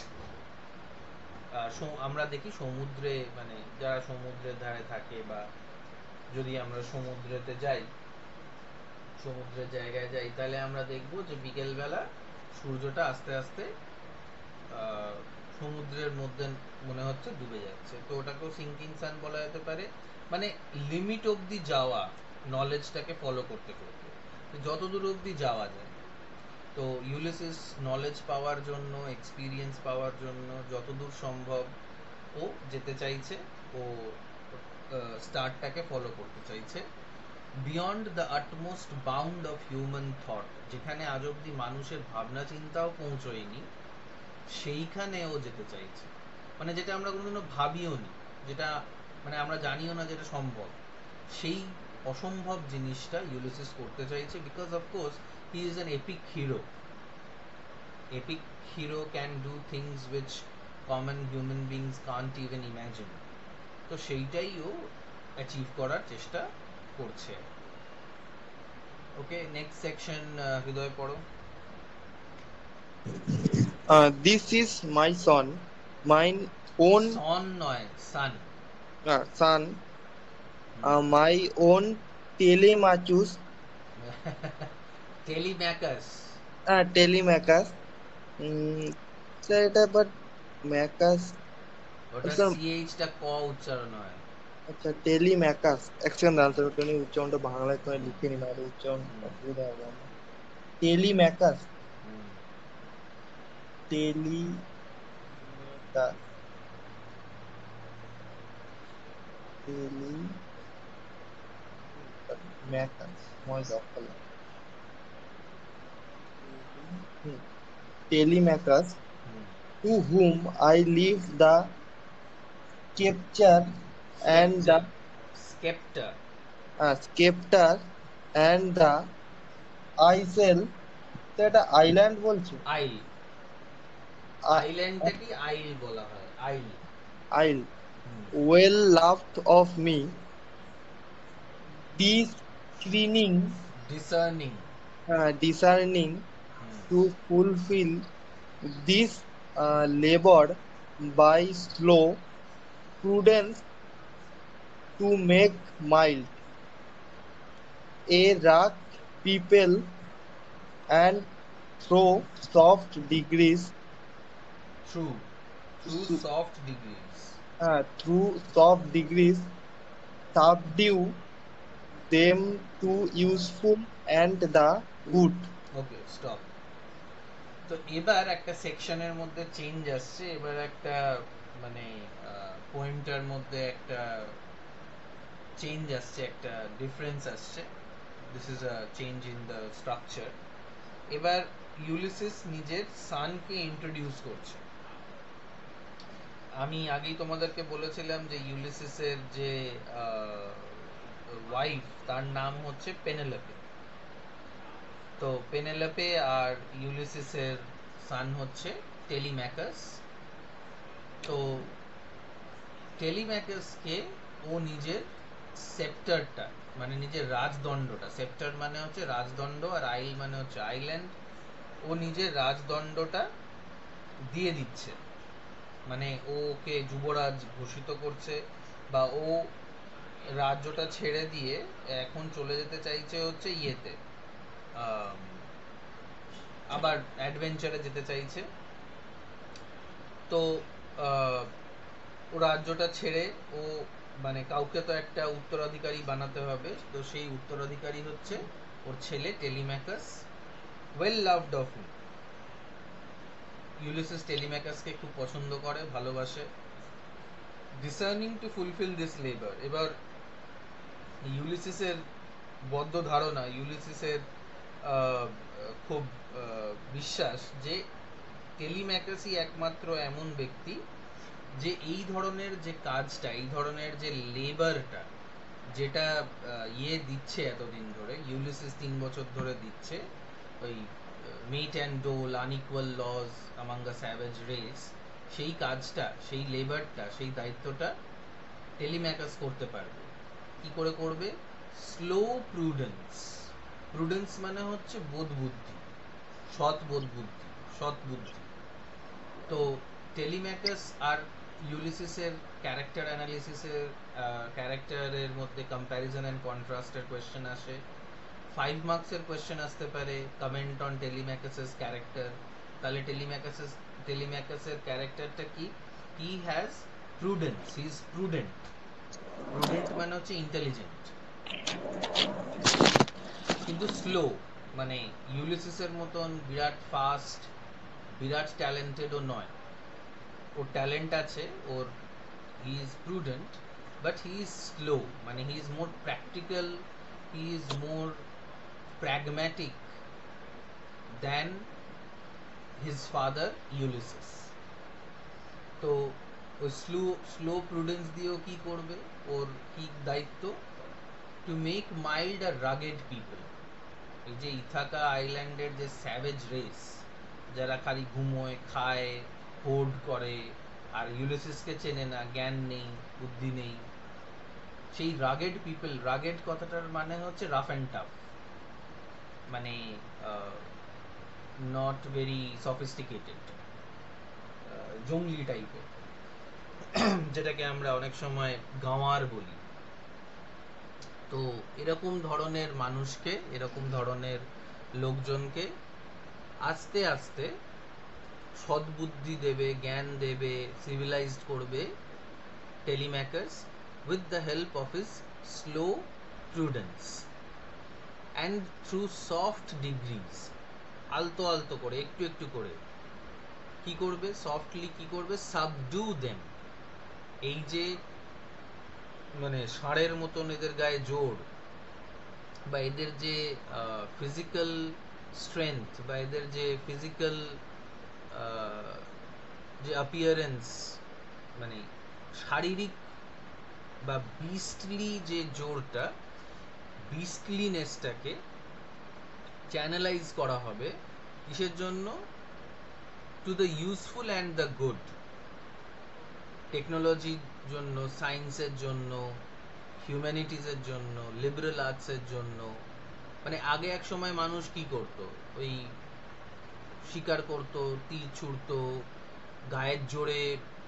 আমরা দেখি সমুদ্রে, মানে যারা সমুদ্রের ধারে থাকে, বা যদি আমরা সমুদ্রের জায়গায় যাই, তাহলে আমরা দেখবো যে বিকেলবেলা সূর্যটা আস্তে আস্তে সমুদ্রের মধ্যে মনে হচ্ছে ডুবে যাচ্ছে, তো ওটাকেও সিঙ্কিং সান বলা যেতে পারে, মানে লিমিট অবধি যাওয়া নলেজটাকে ফলো করতে করতে, যত দূর অবধি যাওয়া যায়। তো ইউলিসিস নলেজ পাওয়ার জন্য, এক্সপিরিয়েন্স পাওয়ার জন্য যতদূর সম্ভব ও যেতে চাইছে, ও স্টারটাকে ফলো করতে চাইছে, beyond the utmost bound of human thought, যেখানে আজ অব্দি মানুষের ভাবনা চিন্তাও পৌঁছয়নি, সেইখানে ও যেতে চাইছে। মানে যেটা আমরা কোনোদিনও ভাবিও নি, যেটা মানে আমরা জানিও না যেটা সম্ভব, সেই অসম্ভব জিনিসটা ইউলিসিস করতে চাইছে। Because of course he is an epic hero. Epic hero can do things which common human beings Kant even imagine. তো সেইটাই ও অ্যাচিভ করার চেষ্টা করছে। ওকে, নেক্সট সেকশন হৃদয় পড়ো। This is my son, mine own son নয়, sun. Sun, my own Telemachus, Telemachus. Telemachus. Sir এটা বাট ম্যাকাস, ওটা স্যার সিএইচটা ক উচ্চারণ হয়। আচ্ছা টেলিম্যাকাস। এক সেকেন্ড দাঁড়ান স্যার, ওটা নিয়ে উচ্চারণটা বাংলায় তো হুম, লিখে নি, নাহলে উচ্চারণ হুম, অসুবিধা হবে আমার। টেলিম্যাকাস, হুম। টেলিম্যাকাস, টেলিম্যাকাস, মই দখল টেলিম্যাকাস, হুম। to whom I leave the scepter and the স্কেপটার। স্কেপটার। scepter and the isle। তো এটা আইল্যান্ড বলছে, আইল। আইল্যান্ডটাকে আইল বলা হয়, আইল। আইল। হুম, well laughed of me, discerning, ডিসার্নিং। discerning hmm, to fulfill this labor by slow prudence to make mild a rough people and through soft degrees, true. True soft degrees. subdue them to useful and the good। Okay, stop. তো এবার একটা সেকশনের মধ্যে চেঞ্জ আসছে, এবার একটা মানে পোয়েমটার মধ্যে একটা চেঞ্জ আসছে, একটা ডিফারেন্স আসছে। This is a change in the structure. এবার ইউলিসিস নিজের সানকে ইন্ট্রোডিউস করছে। আমি আগেই তোমাদেরকে বলেছিলাম যে ইউলিসিসের যে ওয়াইফ, তার নাম হচ্ছে পেনেলোপে। তো পেনেলোপে আর ইউলিসিসের সান হচ্ছে টেলিম্যাকাস। তো টেলিম্যাকাসকে ও নিজের সেপ্টারটা, মানে নিজের রাজদণ্ডটা, সেপ্টার মানে হচ্ছে রাজদণ্ড আর আইল মানে হচ্ছে আইল্যান্ড, ও নিজের রাজদণ্ডটা দিয়ে দিচ্ছে। মানে ও ওকে যুবরাজ ঘোষিত করছে, বা ও রাজ্যটা ছেড়ে দিয়ে এখন চলে যেতে চাইছে হচ্ছে ইয়েতে, আম, আবার অ্যাডভেঞ্চারে যেতে চাইছে। তো আহ, ও রাজ্যটা ছেড়ে ও মানে কাউকে তো একটা উত্তরাধিকারী বানাতে হবে, তো সেই উত্তরাধিকারী হচ্ছে ওর ছেলে Telemachus. Well loved of me, Ulysses টেলিম্যাকাসকে খুব পছন্দ করে, ভালোবাসে। Discerning to fulfil this labour, এবার ইউলিসিসের বদ্ধ ধারণা, ইউলিসিসের খুব বিশ্বাস যে টেলিম্যাকাসই একমাত্র এমন ব্যক্তি যে এই ধরনের যে কাজটা, এই ধরনের যে লেবারটা, যেটা দিচ্ছে এতদিন ধরে, ইউলিসিস 3 বছর ধরে দিচ্ছে, ওই mete and dole, unequal laws among the savage race, সেই কাজটা, সেই লেবারটা, সেই দায়িত্বটা টেলিম্যাকাস করতে পারবে। কি করে করবে? Slow prudence. প্রুডেন্স মানে হচ্ছে বোধ বুদ্ধি, সৎ বোধ বুদ্ধি, সৎ বুদ্ধি। তো টেলিম্যাকাস আর ইউলিসিসের ক্যারেক্টার অ্যানালিসিসের, ক্যারেক্টারের মধ্যে কম্প্যারিজন অ্যান্ড কন্ট্রাস্টের কোয়েশ্চেন আসে। 5 মার্কসের কোয়েশ্চেন আসতে পারে, কমেন্ট অন টেলিম্যাকাসেস ক্যারেক্টার। তাহলে টেলিম্যাকাসের ক্যারেক্টারটা কি? He has prudence, he is prudent. Prudent মানে হচ্ছে ইন্টেলিজেন্ট, কিন্তু স্লো। মানে ইউলিসিসের মতন বিরাট ফাস্ট, বিরাট ট্যালেন্টেডও নয়। ওর ট্যালেন্ট আছে, ওর he is prudent, but he is slow, মানে he is more practical he is more pragmatic than his father Ulysses. তো ওই স্লো প্রুডেন্স দিয়েও কি করবে, ওর কি দায়িত্ব, টু মেক মাইল্ড আর রাগেড পিপল। এই যে ইথাকা আইল্যান্ডের যে স্যাভেজ রেস, যারা খালি ঘুমোয়, খায়, হোর্ড করে, আর ইউলিসিসকে চেনে না, জ্ঞান নেই, বুদ্ধি নেই, সেই রাগেড পিপল, রাগেড কথাটার মানে হচ্ছে রাফ অ্যান্ড টাফ, মানে নট ভেরি সফিস্টিকেটেড, জঙ্গলি টাইপের, যেটাকে আমরা অনেক সময় গাঁওয়ার বলি। তো এরকম ধরনের মানুষকে, এরকম ধরনের লোকজনকে আস্তে আস্তে সদ্বুদ্ধি দেবে, জ্ঞান দেবে, সিভিলাইজড করবে টেলিম্যাকার্স with the help of his slow prudence and through soft degrees, আলতো আলতো করে, একটু একটু করে কি করবে, সফটলি কি করবে, সাবডু দেম। এই যে মানে ষাঁড়ের মতন এদের গায়ে জোর, বা এদের যে ফিজিক্যাল স্ট্রেংথ, বা এদের যে ফিজিক্যাল যে অ্যাপিয়ারেন্স, মানে শারীরিক বা বিস্টলি যে জোরটা, বিস্টলিনেসটাকে চ্যানেলাইজ করা হবে কিসের জন্য, to the useful and the good, টেকনোলজির জন্য, সায়েন্সের জন্য, হিউম্যানিটিজের জন্য, লিবারেল আর্টসের জন্য। মানে আগে এক সময় মানুষ কি করত, ওই শিকার করত, তীর ছুড়তো, গায়ের জোরে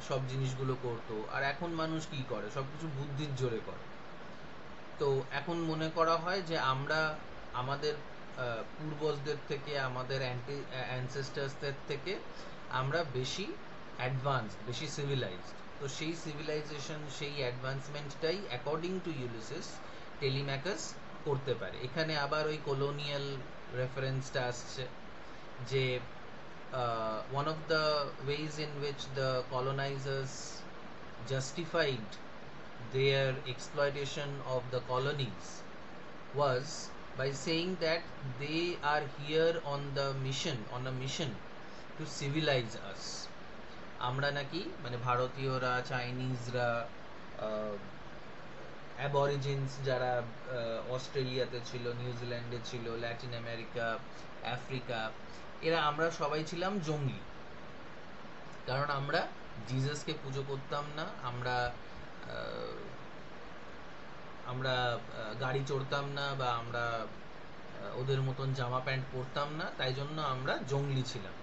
সব জিনিসগুলো করতো, আর এখন মানুষ কি করে, সবকিছু বুদ্ধির জোরে করে। তো এখন মনে করা হয় যে আমরা আমাদের পূর্বজদের থেকে, আমাদের অ্যানসেস্টার্সদের থেকে আমরা বেশি অ্যাডভান্সড, বেশি সিভিলাইজড। তো সেই সিভিলাইজেশন, সেই অ্যাডভান্সমেন্টটাই অ্যাকর্ডিং টু ইউলিসিস টেলিম্যাকাস করতে পারে। এখানে আবার ওই কলোনিয়াল রেফারেন্সটা আসছে, যে one of the ways in which the colonizers justified their exploitation of the colonies was by saying that they are here on a mission to civilize us. আমরা নাকি, মানে ভারতীয়রা, চাইনিজরা, অ্যাবরিজিনস যারা অস্ট্রেলিয়াতে ছিল, নিউজিল্যান্ডে ছিল, ল্যাটিন আমেরিকা, আফ্রিকা, এরা আমরা সবাই ছিলাম জঙ্গলি, কারণ আমরা জিজাসকে পুজো করতাম না, আমরা আমরা গাড়ি চড়তাম না, বা আমরা ওদের মতন জামা প্যান্ট পরতাম না, তাই জন্য আমরা জঙ্গলি ছিলাম।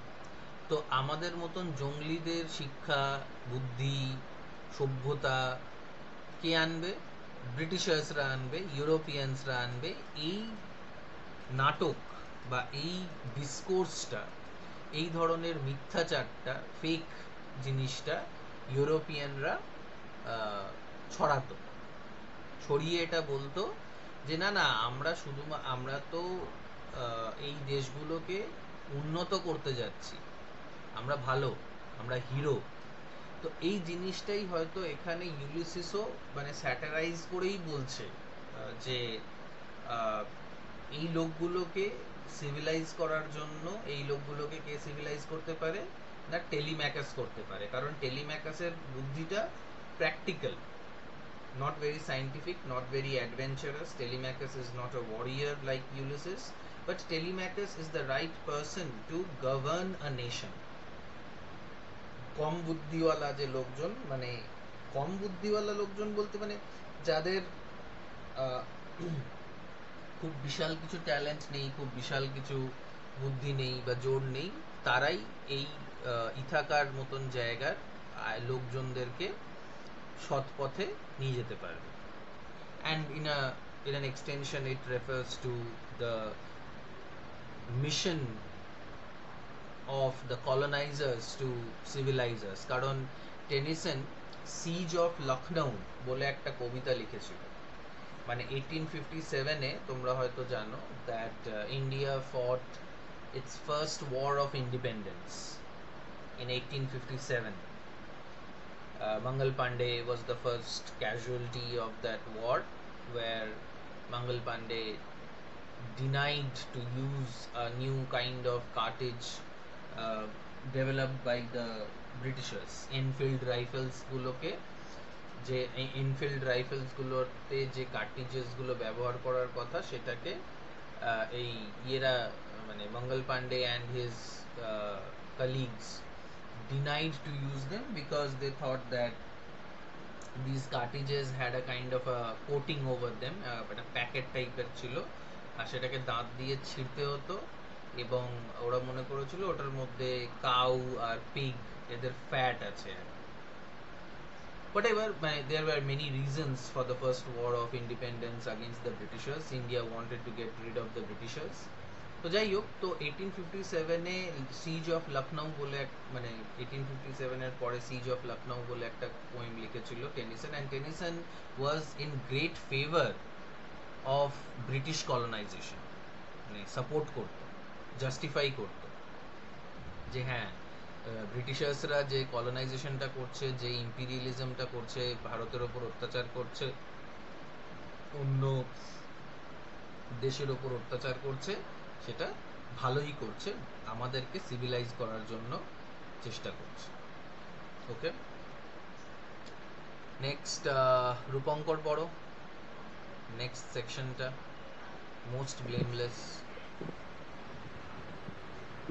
তো আমাদের মতন জঙ্গলিদের শিক্ষা, বুদ্ধি, সভ্যতা কে আনবে? ব্রিটিশার্সরা আনবে, ইউরোপিয়ানসরা আনবে। এই নাটক বা এই ডিসকোর্সটা, এই ধরনের মিথ্যাচারটা, ফেক জিনিসটা ইউরোপিয়ানরা ছড়াতো, ছড়িয়ে এটা বলতো যে না না, আমরা তো এই দেশগুলোকে উন্নত করতে যাচ্ছি, আমরা ভালো, আমরা হিরো। তো এই জিনিসটাই হয়তো এখানে ইউলিসিসও মানে স্যাটারাইজ করেই বলছে, যে এই লোকগুলোকে সিভিলাইজ করার জন্য, এই লোকগুলোকে কে সিভিলাইজ করতে পারে না, টেলিম্যাকাস করতে পারে। কারণ টেলিম্যাকাসের বুদ্ধিটা practical, not very scientific, not very adventurous. Telemachus is not a warrior like Ulysses, but Telemachus is the right person to govern a nation. কম বুদ্ধিওয়ালা যে লোকজন, মানে কম বুদ্ধিওয়ালা লোকজন বলতে মানে যাদের খুব বিশাল কিছু ট্যালেন্ট নেই, খুব বিশাল কিছু বুদ্ধি নেই বা জোর নেই, তারাই এই ইথাকার মতন জায়গার লোকজনদেরকে সৎ পথে নিয়ে যেতে পারবে। And in an extension it refers to the mission of the colonizers to civilize us. কারণ টেনিসন সিজ অফ লখনৌ বলে একটা কবিতা লিখেছিল, মানে 1857-এ, তোমরা হয়তো জানো, that India fought its first war of independence in 1857. Mangal Pandey was the first casualty of that war, where Mangal Pandey denied to use a new kind of cartridge uh, developed by the Britishers. Enfield rifles গুলোকে, যে ইনফিল্ড রাইফেলস গুলোতে যে কার্টিজেস গুলো ব্যবহার করার কথা সেটাকে এই ইয়েরা মানে Mangal Pandey and his colleagues denied to use them because they thought that these cartridges had a kind of a coating over them, একটা প্যাকেট টাইপের ছিল, আর সেটাকে দাঁত দিয়ে ছিঁড়তে হতো এবং ওরা মনে করেছিল ওটার মধ্যে কাউ আর পিগ এদের ফ্যাট আছে। Whatever, there were many reasons for the first war of independence against the Britishers. India wanted to get rid of the Britishers. তো যাই হোক, তো 1857-এ সিজ অফ লখনউ বলে মানে 1857-এর পরে সিজ অফ লখনউ বলে একটা পোয়েম লিখেছিল Tennyson, and Tennyson was in great favour of British colonisation, মানে সাপোর্ট করতো, জাস্টিফাই করতো যে হ্যাঁ ব্রিটিশার্সরা যে কলোনাইজেশনটা করছে, যে ইম্পিরিয়ালিজমটা করছে, ভারতের ওপর অত্যাচার করছে, অন্য দেশের ওপর অত্যাচার করছে, সেটা ভালোই করছে, আমাদেরকে সিভিলাইজ করার জন্য চেষ্টা করছে। ওকে, নেক্সট রূপঙ্কর পড়ো, নেক্সট সেকশনটা, most blameless.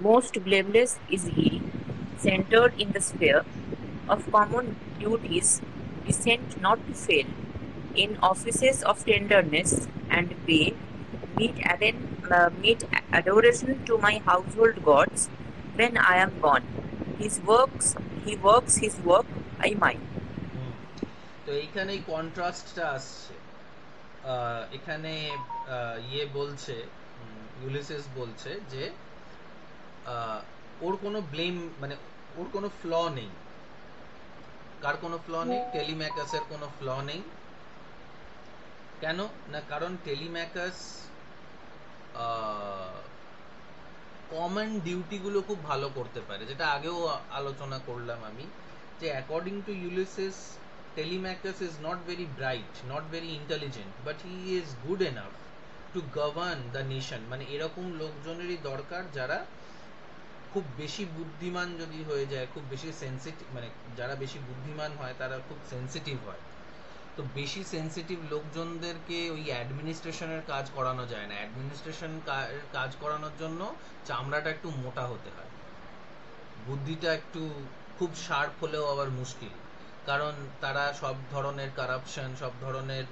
Most blameless is he, centered in the sphere of common duties, descent not to fail, in offices of tenderness and pay, meet adoration to my household gods when I am gone. He works his work, I mine. তো এইখানে কন্ট্রাস্টটা আসছে, এখানে ইয়ে বলছে, ইউলিসিস বলছে যে ওর কোনো ব্লেম মানে ওর কোনো ফ্ল নেই। কার কোনো ফ্ল নেই? টেলিম্যাকাসের কোনো ফ্ল নেই। কেন না, কারণ টেলিম্যাকাস কমন ডিউটিগুলো খুব ভালো করতে পারে, যেটা আগেও আলোচনা করলাম আমি, যে according to Ulysses Telemachus is not very bright, not very intelligent, but he is good enough to govern the nation. মানে এরকম লোকজনেরই দরকার যারা খুব বেশি বুদ্ধিমান যদি হয়ে যায়, খুব বেশি সেন্সিটিভ, মানে যারা বেশি বুদ্ধিমান হয় তারা খুব সেন্সিটিভ হয়। তো বেশি সেন্সিটিভ লোকজনদেরকে ওই অ্যাডমিনিস্ট্রেশনের কাজ করানো যায় না। অ্যাডমিনিস্ট্রেশন কাজ করানোর জন্য চামড়াটা একটু মোটা হতে হয়, বুদ্ধিটা একটু খুব শার্প হলেও আবার মুশকিল, কারণ তারা সব ধরনের কারাপশন, সব ধরনের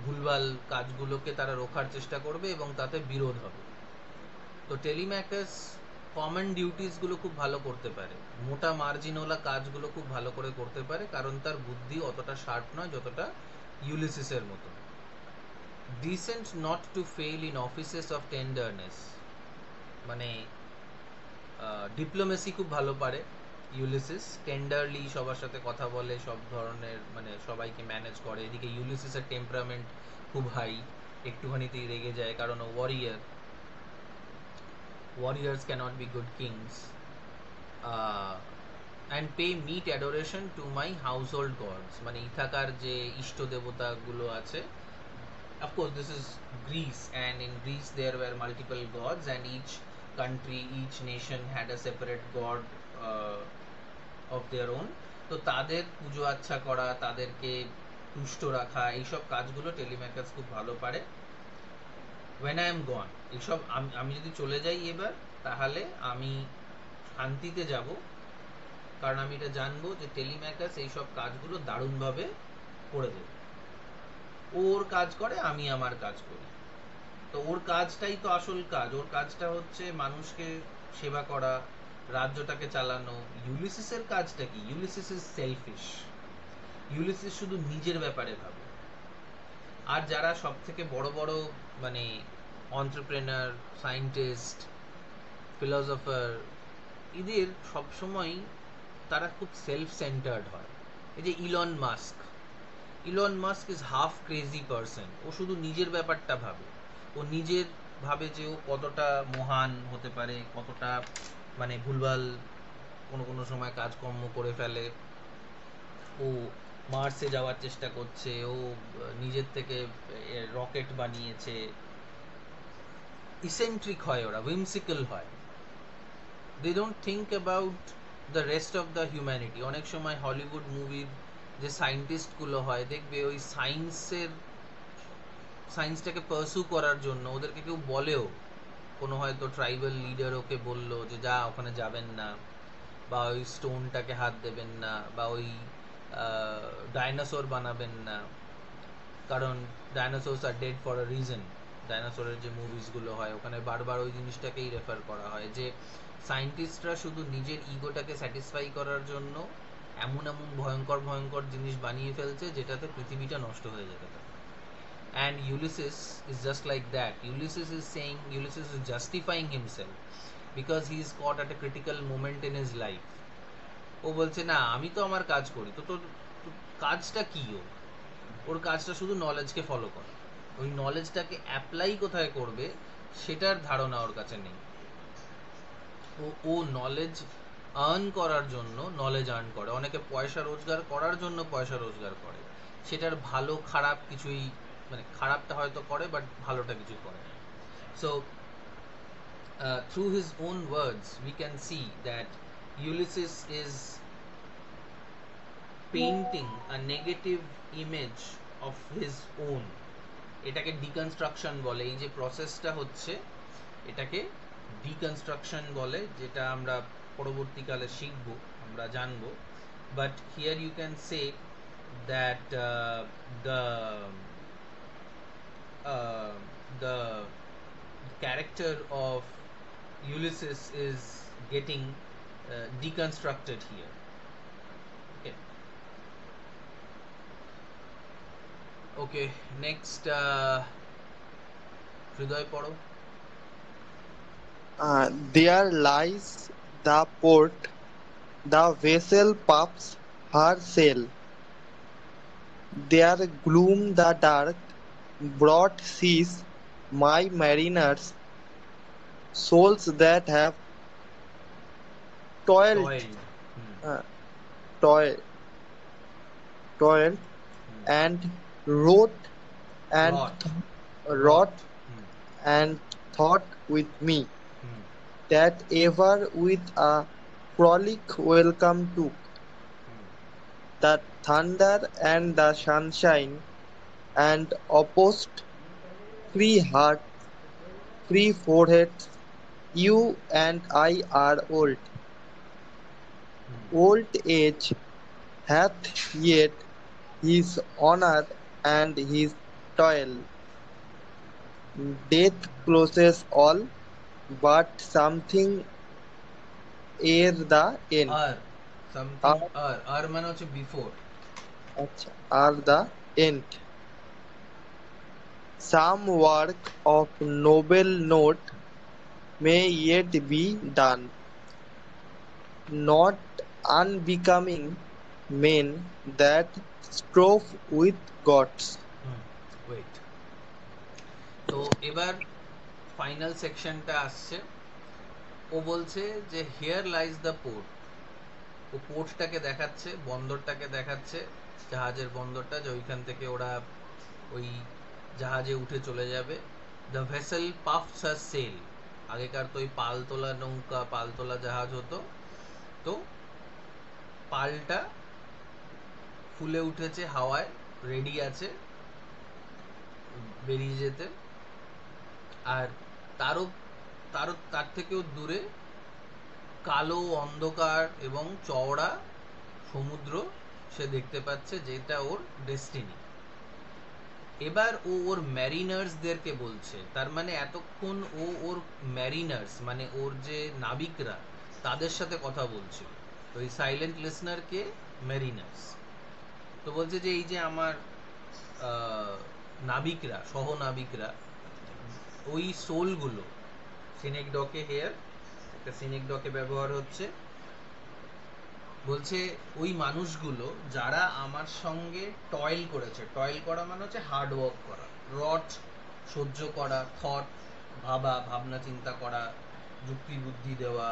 ভুলভাল কাজগুলোকে তারা রোখার চেষ্টা করবে এবং তাতে বিরোধ হবে। তো টেলিম্যাকাস কমন ডিউটিসগুলো খুব ভালো করতে পারে, মোটা মার্জিনওয়ালা কাজগুলো খুব ভালো করে করতে পারে, কারণ তার বুদ্ধি অতটা শার্প নয় যতটা ইউলিসিসের মতো। Decent not to fail in offices of tenderness, মানে ডিপ্লোমেসি খুব ভালো পারে ইউলিসিস, টেন্ডারলি সবার সাথে কথা বলে, সব ধরনের মানে সবাইকে ম্যানেজ করে। এদিকে ইউলিসিসের টেম্পারামেন্ট খুব হাই, একটুখানিতেই রেগে যায়, কারণ ও warrior. Warriors cannot be good kings. And pay meet adoration to my household gods, মানে ইথাকার যে ইষ্ট দেবতা গুলো আছে। Of course this is Greece, and in Greece there were multiple gods, and each country, each nation had a separate god of their own. তো তাদের পুজো আচ্ছা করা, তাদেরকে তুষ্ট রাখা, এইসব কাজগুলো টেলিম্যাকাস খুব ভালো পারে। when I am gone, এইসব আমি যদি চলে যাই এবার, তাহলে আমি শান্তিতে যাব, কারণ আমি এটা জানবো যে টেলিম্যাকাস এইসব কাজগুলো দারুণভাবে করে দেবে। ওর কাজ করে, আমি আমার কাজ করি। তো ওর কাজটাই তো আসল কাজ, ওর কাজটা হচ্ছে মানুষকে সেবা করা, রাজ্যটাকে চালানো। ইউলিসিসের কাজটা কি? ইউলিসিস ইজ সেলফিশ, ইউলিসিস শুধু নিজের ব্যাপারে ভাবে। আর যারা সব থেকে বড় বড় মানে এন্টারপ্রেনার, সায়েন্টিস্ট, ফিলোসফার, এদের সবসময় তারা খুব সেলফ সেন্টার্ড হয়। এই যে Elon Musk is half crazy person. ও শুধু নিজের ব্যাপারটা ভাবে, ও নিজের ভাবে যে ও কতটা মহান হতে পারে, কতটা মানে ভুলভাল কোনো কোনো সময় কাজকর্ম করে ফেলে। ও মার্সে যাওয়ার চেষ্টা করছে, ও নিজের থেকে রকেট বানিয়েছে, ইসেন্ট্রিক হয়, ওরা উইমসিক্যাল হয়, they don't think about the rest of the humanity. অনেক সময় হলিউড মুভির যে সায়েন্টিস্টগুলো হয় দেখবে ওই সায়েন্সটাকে পার্সু করার জন্য ওদেরকে কেউ বলেও, কোনো হয়তো ট্রাইবাল লিডার ওকে বললো যে যা ওখানে যাবেন না, বা ওই স্টোনটাকে হাত দেবেন না, বা ওই ডাইনোসর বানাবেন না, কারণ dinosaurs are dead for a reason. ডাইনোসরের যে মুভিসগুলো হয় ওখানে বারবার ওই জিনিসটাকেই রেফার করা হয় যে সায়েন্টিস্টরা শুধু নিজের ইগোটাকে স্যাটিসফাই করার জন্য এমন এমন ভয়ঙ্কর ভয়ঙ্কর জিনিস বানিয়ে ফেলছে যেটাতে পৃথিবীটা নষ্ট হয়ে যেতে পারে। And Ulysses is just like that. Ulysses is justifying himself because he is caught at a critical moment in his life. ও বলছে না আমি তো আমার কাজ করি, তো তোর কাজটা কি? ওর কাজটা শুধু নলেজকে ফলো করা, ওই নলেজটাকে অ্যাপ্লাই কোথায় করবে সেটার ধারণা ওর কাছে নেই। ও নলেজ আর্ন করার জন্য নলেজ আর্ন করে, অনেকে পয়সা রোজগার করার জন্য পয়সা রোজগার করে, সেটার ভালো খারাপ কিছুই, মানে খারাপটা হয়তো করে বাট ভালোটা কিছু করে না। So through his own words we can see that Ulysses is painting a negative image of his own. এটাকে ডিকনস্ট্রাকশন বলে, এই যে প্রসেসটা হচ্ছে এটাকে ডিকনস্ট্রাকশন বলে, যেটা আমরা পরবর্তীকালে শিখবো, আমরা জানবো। But here you can say that the the character of Ulysses is getting deconstructed here. Okay. Okay. Next, Hriday paro. There lies the port, the vessel puffs her sail. There gloom the dark, broad seas, my mariners, souls that have toiled, Toiled. uh, toil, toiled and wrote and Wrought. wrought and thought with me, that ever with a frolic welcome took the thunder and the sunshine, and opposed free hearts, free foreheads. You and I are old. Old age hath yet his honor and his toil. Death closes all, but something ere the end. Something মানে হচ্ছে before. আচ্ছা, are the end. Some work of noble note may yet be done, not unbecoming men that strove with gods. Wait. তো এবার ফাইনাল সেকশনটা আসছে। ও বলছে যে হিয়ার লাইজ দ্য পোর্ট। ও পোর্টটাকে দেখাচ্ছে, বন্দরটাকে দেখাচ্ছে, জাহাজের বন্দরটা, যে ওইখান থেকে ওরা ওই জাহাজে উঠে চলে যাবে। The vessel puffs her sail. আগেকার তো ওই পালতোলা নৌকা, পালতোলা জাহাজ হতো, তো পালটা ফুলে উঠেছে হাওয়ায়, রেডি আছে বেরিয়ে যেতে। আর তার থেকেও দূরে কালো অন্ধকার এবং চওড়া সমুদ্র সে দেখতে পাচ্ছে, যেটা ওর ডেস্টিনি। এবার ও ওর ম্যারিনার্সদেরকে বলছে, তার মানে এতক্ষণ ও ওর ম্যারিনার্স মানে ওর যে নাবিকরা তাদের সাথে কথা বলছিল। তো এই সাইলেন্ট লিসনারকে ম্যারিনার্স। তো বলছে যে এই যে আমার নাবিকরা, সহ নাবিকরা, ওই সোলগুলো, সিনেক ডকে হেয়ার একটা সিনেক ডকে ব্যবহার হচ্ছে, বলছে ওই মানুষগুলো যারা আমার সঙ্গে টয়েল করেছে, টয়েল করা মানে হচ্ছে হার্ড ওয়ার্ক করা, রট সহ্য করা, থট ভাবনা চিন্তা করা, যুক্তি বুদ্ধি দেওয়া,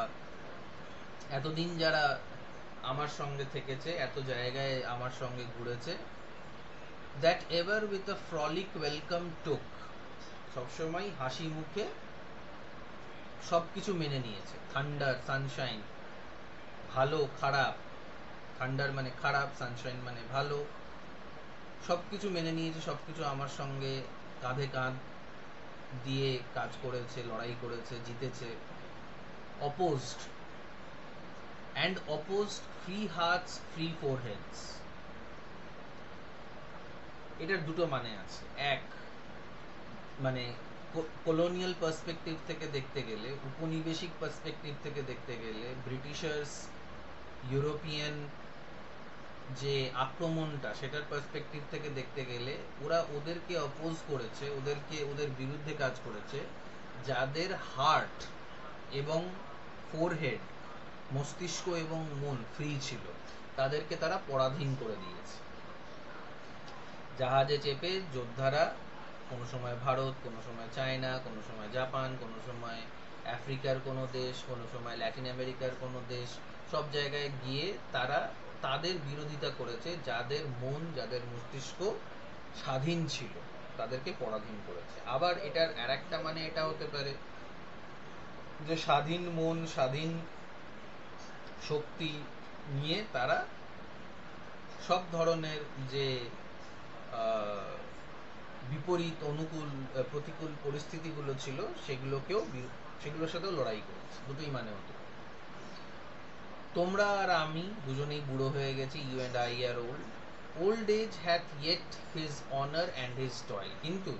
এতদিন যারা আমার সঙ্গে থেকেছে, এত জায়গায় আমার সঙ্গে ঘুরেছে, that ever with a frolic welcome took, সবসময় হাসি মুখে সবকিছু মেনে নিয়েছে, থান্ডার সানশাইন, ভালো খারাপ, থান্ডার মানে খারাপ, সানশাইন মানে ভালো, সবকিছু মেনে নিয়েছে, সবকিছু আমার সঙ্গে কাঁধে কাঁধ দিয়ে কাজ করেছে, লড়াই করেছে, জিতেছে। Opposed, and opposed free hearts free foreheads. এটার দুটো মানে আছে। এক, মানে কলোনিয়াল পার্সপেক্টিভ থেকে দেখতে গেলে, উপনিবেশিক পার্সপেক্টিভ থেকে দেখতে গেলে, ব্রিটিশার্স ইউরোপিয়ান যে আক্রমণটা, সেটার পার্সপেক্টিভ থেকে দেখতে গেলে ওরা ওদেরকে অপোজ করেছে, ওদের বিরুদ্ধে কাজ করেছে যাদের হার্ট এবং ফোরহেড, মস্তিষ্ক এবং মন ফ্রি ছিল, তাদেরকে তারা পরাধীন করে দিয়েছে। জাহাজে চেপে যোদ্ধারা কোনো সময় ভারত, কোনো সময় চায়না, কোনো সময় জাপান, কোনো সময় আফ্রিকার কোনো দেশ, কোনো সময় ল্যাটিন আমেরিকার কোনো দেশ, সব জায়গায় গিয়ে তারা তাদের বিরোধিতা করেছে, যাদের মন, যাদের মস্তিষ্ক স্বাধীন ছিল, তাদেরকে পরাধীন করেছে। আবার এটার আরেকটা মানে এটা হতে পারে যে স্বাধীন মন, স্বাধীন শক্তি নিয়ে তারা সব ধরনের যে বিপরীত, অনুকূল, প্রতিকূল পরিস্থিতিগুলো ছিল, সেগুলোর সাথেও লড়াই করেছে। দুটোই মানে হতো। তোমরা আর আমি দুজনেই বুড়ো হয়ে গেছি, you and I are old, old age hath yet his honour and his toil. কিন্তু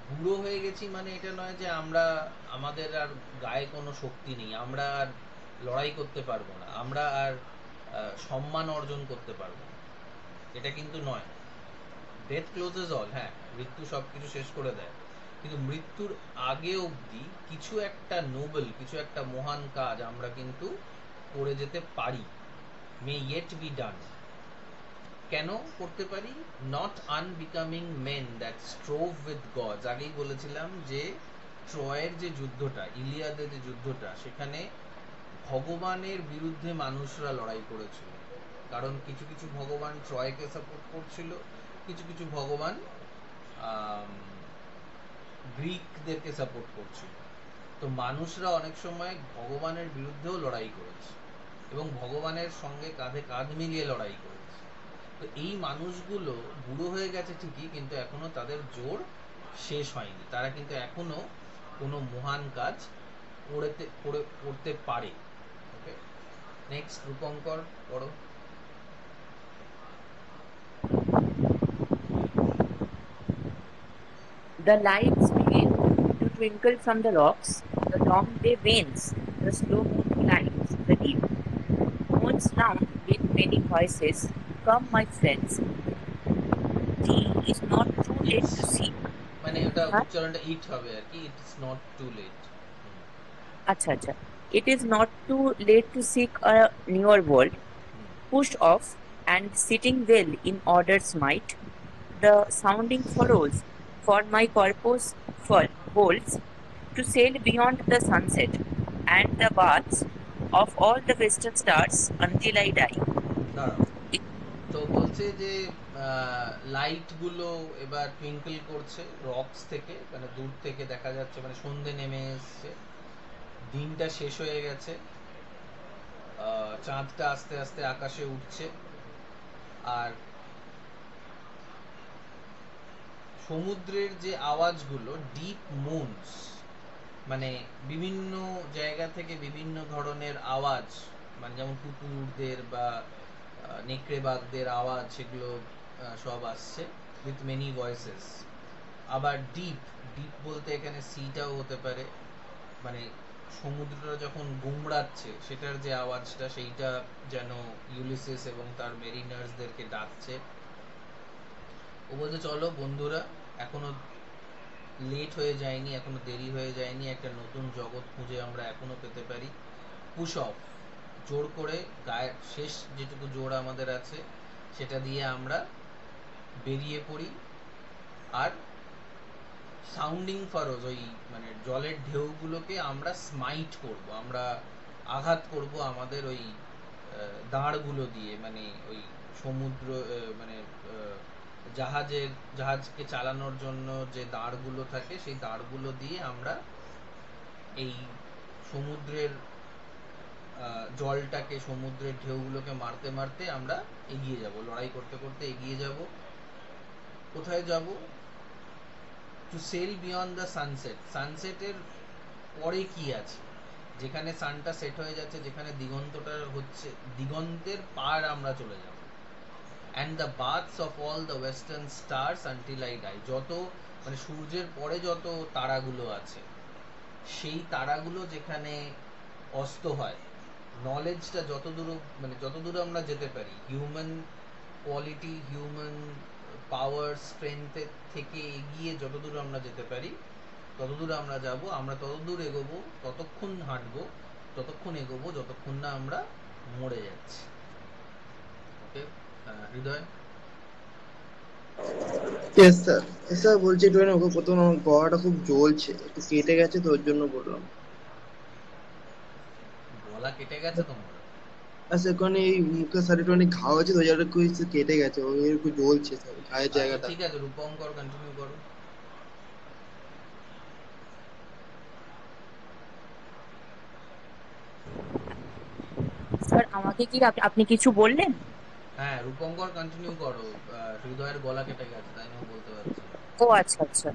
বুড়ো হয়ে গেছি মানে এটা নয় যে আমাদের আর গায়ে কোনো শক্তি নেই, আমরা আর লড়াই করতে পারবো না, আমরা আর সম্মান অর্জন করতে পারবো না, এটা কিন্তু নয়। ডেথ ক্লোজেস অল, হ্যাঁ, মৃত্যু সব কিছু শেষ করে দেয়, কিন্তু মৃত্যুর আগে অবধি কিছু একটা নোবেল, কিছু একটা মহান কাজ আমরা কিন্তু করে যেতে পারি, মে ইয়েট বি ডান। কেন করতে পারি? Not unbecoming men that strove with gods. আগেই বলেছিলাম যে ট্রয়ের যে যুদ্ধটা, ইলিয়াদের যে যুদ্ধটা, সেখানে ভগবানের বিরুদ্ধে মানুষরা লড়াই করেছিল। কারণ কিছু কিছু ভগবান ট্রয়কে সাপোর্ট করছিল, কিছু কিছু ভগবান গ্রিকদেরকে সাপোর্ট করছিল। তো মানুষরা অনেক সময় ভগবানের বিরুদ্ধেও লড়াই করেছে এবং ভগবানের সঙ্গে কাঁধে কাঁধ মিলিয়ে লড়াই করেছে। তো এই মানুষগুলো বুড়ো হয়ে গেছে ঠিকই, কিন্তু এখনো তাদের জোর শেষ হয়নি, তারা কিন্তু এখনো কোনো মহান কাজ করতে পারে। ওকে, নেক্সট রূপঙ্কর পড়ো। The lights begin to twinkle from the rocks, the long day wanes, the slow moon climbs the deep. Moans round with many voices, come my friends, tea is not too late to see. মানে ওটা Huh? উচ্চারণটা ইট হবে আর কি, it's not too late. Acha, acha. It is not too late to seek a newer world. Pushed off and sitting well in order's might, the sounding furrows for my purpose holds to sail beyond the sunset and the baths of all the western stars until I die. দাঁড়াও, তো বলছে যে লাইট গুলো এবার টুইঙ্কল করছে রক্স থেকে, মানে দূর থেকে দেখা যাচ্ছে, মানে সন্ধে নেমে এসছে, দিনটা শেষ হয়ে গেছে, চাঁদটা আস্তে আস্তে আকাশে উঠছে, আর সমুদ্রের যে আওয়াজগুলো, ডিপ মুনস, মানে বিভিন্ন জায়গা থেকে বিভিন্ন ধরনের আওয়াজ, মানে যেমন কুকুরদের বা নেকড়ে বাঘদের আওয়াজ, সেগুলো সব আসছে উইথ মেনি ভয়েসেস। আবার ডিপ, ডিপ বলতে এখানে সিটাও হতে পারে, মানে সমুদ্রটা যখন গুমড়াচ্ছে সেটার যে আওয়াজটা, সেইটা যেন ইউলিসিস এবং তার মেরিনার্সদেরকে ডাকছে। ও বলতে চলো বন্ধুরা, এখনো লেট হয়ে যায়নি, এখনো দেরি হয়ে যায়নি, একটা নতুন জগৎ খুঁজে আমরা এখনো পেতে পারি। পুশ অফ, জোর করে গায়ের শেষ যেটুকু জোর আমাদের আছে সেটা দিয়ে আমরা বেরিয়ে পড়ি। আর সাউন্ডিং ফারোজ, ওই মানে জলের ঢেউগুলোকে আমরা স্মাইট করব, আমরা আঘাত করব আমাদের ওই দাঁড়গুলো দিয়ে, মানে ওই সমুদ্র মানে জাহাজকে চালানোর জন্য যে দাঁড়গুলো থাকে সেই দাঁড়গুলো দিয়ে আমরা এই সমুদ্রের জলটাকে, সমুদ্রের ঢেউগুলোকে মারতে মারতে আমরা এগিয়ে যাব, লড়াই করতে করতে এগিয়ে যাব। কোথায় যাব? To sail beyond the sunset. সানসেটের পরে কি আছে, যেখানে সানটা সেট হয়ে যাচ্ছে, যেখানে দিগন্তটা হচ্ছে, দিগন্তের পার আমরা চলে যাব। And the baths of all the western stars until I die. যত মানে সূর্যের পরে যত তারাগুলো আছে, সেই তারাগুলো যেখানে অস্ত হয়, নলেজটা যতদূর মানে যতদূর আমরা যেতে পারি, হিউম্যান কোয়ালিটি, হিউম্যান পাওয়ার, স্ট্রেংথের থেকে এগিয়ে যতদূর আমরা যেতে পারি ততদূর আমরা যাব। আমরা ততদূর এগোবো, ততক্ষণ হাঁটবো, ততক্ষণ এগোবো যতক্ষণ না আমরা মরে যাচ্ছি। Okay Hriday? Yes sir. Sir বলছি একটু ওকে, প্রথম আমার গলাটা খুব জ্বলছে, একটু কেটে গেছে তো ওর জন্য বললাম। গলা কেটে গেছে তোমার? আচ্ছা, ওখানে এই মুখের সাইডে একটু ঘা হয়েছে তো, ওই জায়গাটা একটু কেটে গেছে, ওই একটু জ্বলছে স্যার ঘায়ের আচ্ছা জায়গাটা। ঠিক আছে, রূপঙ্কর কন্টিনিউ করো। স্যার আমাকে কি আপনি কিছু বললেন? হ্যাঁ, রূপঙ্কর কন্টিনিউ করো। হৃদয়ের গলা কেটে গেছে, তাই না, বলতে পারছি না। ও আচ্ছা আচ্ছা।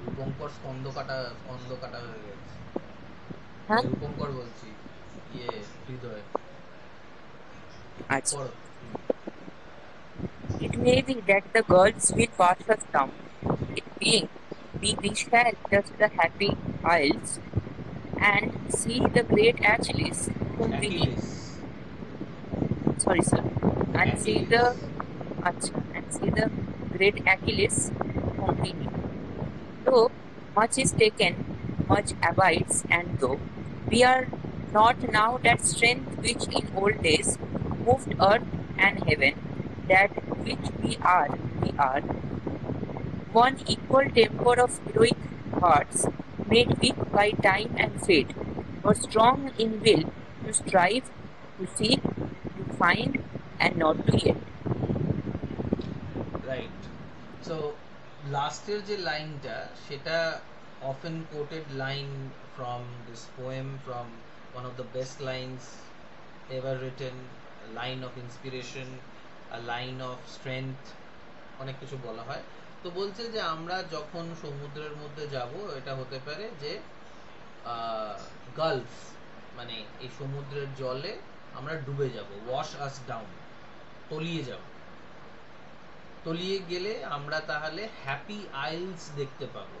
রূপঙ্কর স্কন্দ কাটা হয়ে গেছে। হ্যাঁ রূপঙ্কর বলছি, হৃদয় আচ্ছা। পড়ো। It may be that the gods will pass us down. It being we shall touch the happy isles and see the great Achilles whom we Achilles. sorry sir and see Achilles. the acha and see the great Achilles whom we knew. Though much is taken, much abides, and though we are not now that strength which in old days moved earth and heaven, that which we are one equal temper of heroic hearts, made weak by time and fate, but strong in will to strive, to seek, to find, and not to yet. Right. So লাস্টের যে লাইনটা, সেটা often quoted line from this poem, from one of the best lines ever written, a line of inspiration, a line of strength, অনেক কিছু বলা হয়। তো বলছে যে আমরা যখন সমুদ্রের মধ্যে যাব, এটা হতে পারে যে গালফ, মানে এই সমুদ্রের জলে আমরা ডুবে যাব, ওয়াশ আস ডাউন, তলিয়ে যাব। তলিয়ে গেলে আমরা তাহলে হ্যাপি আইলস দেখতে পাবো।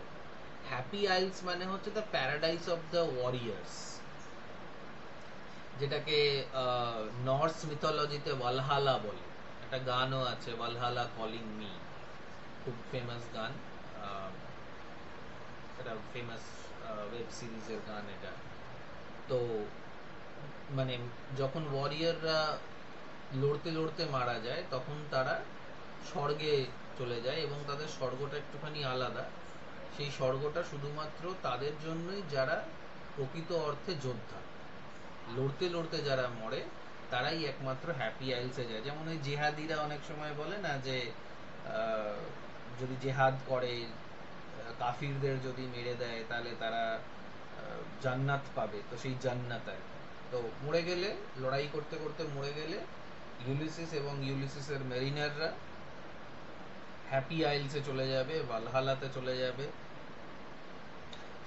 হ্যাপি আইলস মানে হচ্ছে the paradise of the warriors, যেটাকে নর্স মিথোলজিতে ভালহালা বলে। একটা গানও আছে, ভালহালা কলিং মি, খুব ফেমাস গান। এটা ফেমাস ওয়েব সিরিজের গান এটা। তো মানে যখন ওয়ারিয়াররা লড়তে লড়তে মারা যায়, তখন তারা স্বর্গে চলে যায়, এবং তাদের স্বর্গটা একটুখানি আলাদা। সেই স্বর্গটা শুধুমাত্র তাদের জন্যই যারা প্রকৃত অর্থে যোদ্ধা। লড়তে লড়তে যারা মরে তারাই একমাত্র হ্যাপি আইলসে যায়। যেমন ওই জেহাদিরা অনেক সময় বলে না যে যদি জেহাদ করে, কাফিরদের যদি মেরে দেয়, তাহলে তারা জান্নাত পাবে। তো সেই জান্নাত আর কি। তো মরে গেলে, লড়াই করতে করতে মরে গেলে, ইউলিসিস এবং ইউলিসিসের মেরিনাররা হ্যাপি আইলসে চলে যাবে, ভালহালাতে চলে যাবে।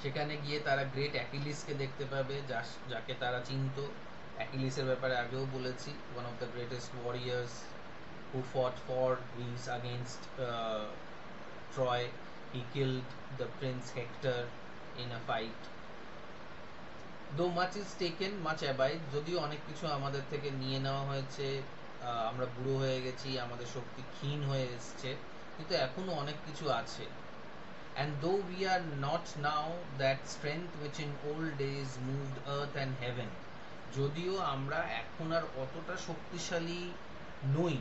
সেখানে গিয়ে তারা গ্রেট অ্যাকিলিসকে দেখতে পাবে, যাকে তারা চিনতো। অ্যাকিলিসের ব্যাপারে আগেও বলেছি, one of the greatest warriors who fought for Greece against Troy. He killed the Prince Hector in a fight. Though much is taken, much abides. যদিও অনেক কিছু আমাদের থেকে নিয়ে নেওয়া হয়েছে, আমরা বুড়ো হয়ে গেছি, আমাদের শক্তি ক্ষীণ হয়ে এসছে, কিন্তু এখনো অনেক কিছু আছে। And though we are not now that strength which in old days moved earth and heaven, যদিও আমরা এখন আর অতটা শক্তিশালী নই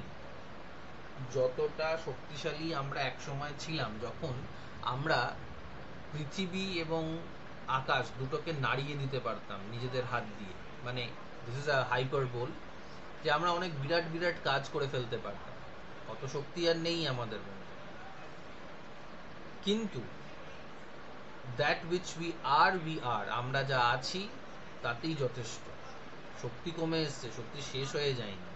যতটা শক্তিশালী আমরা এক সময় ছিলাম, যখন আমরা পৃথিবী এবং আকাশ দুটোকে নাড়িয়ে দিতে পারতাম নিজেদের হাত দিয়ে, মানে দিস ইজ আ হাইপারবোল, যে আমরা অনেক বিরাট বিরাট কাজ করে ফেলতে পারতাম, অত শক্তি আর নেই আমাদের মধ্যে। কিন্তু দ্যাট উইচ উই আর, আমরা যা আছি তাতেই যথেষ্ট। শক্তি কমে এসছে, শক্তি শেষ হয়ে যায়নি।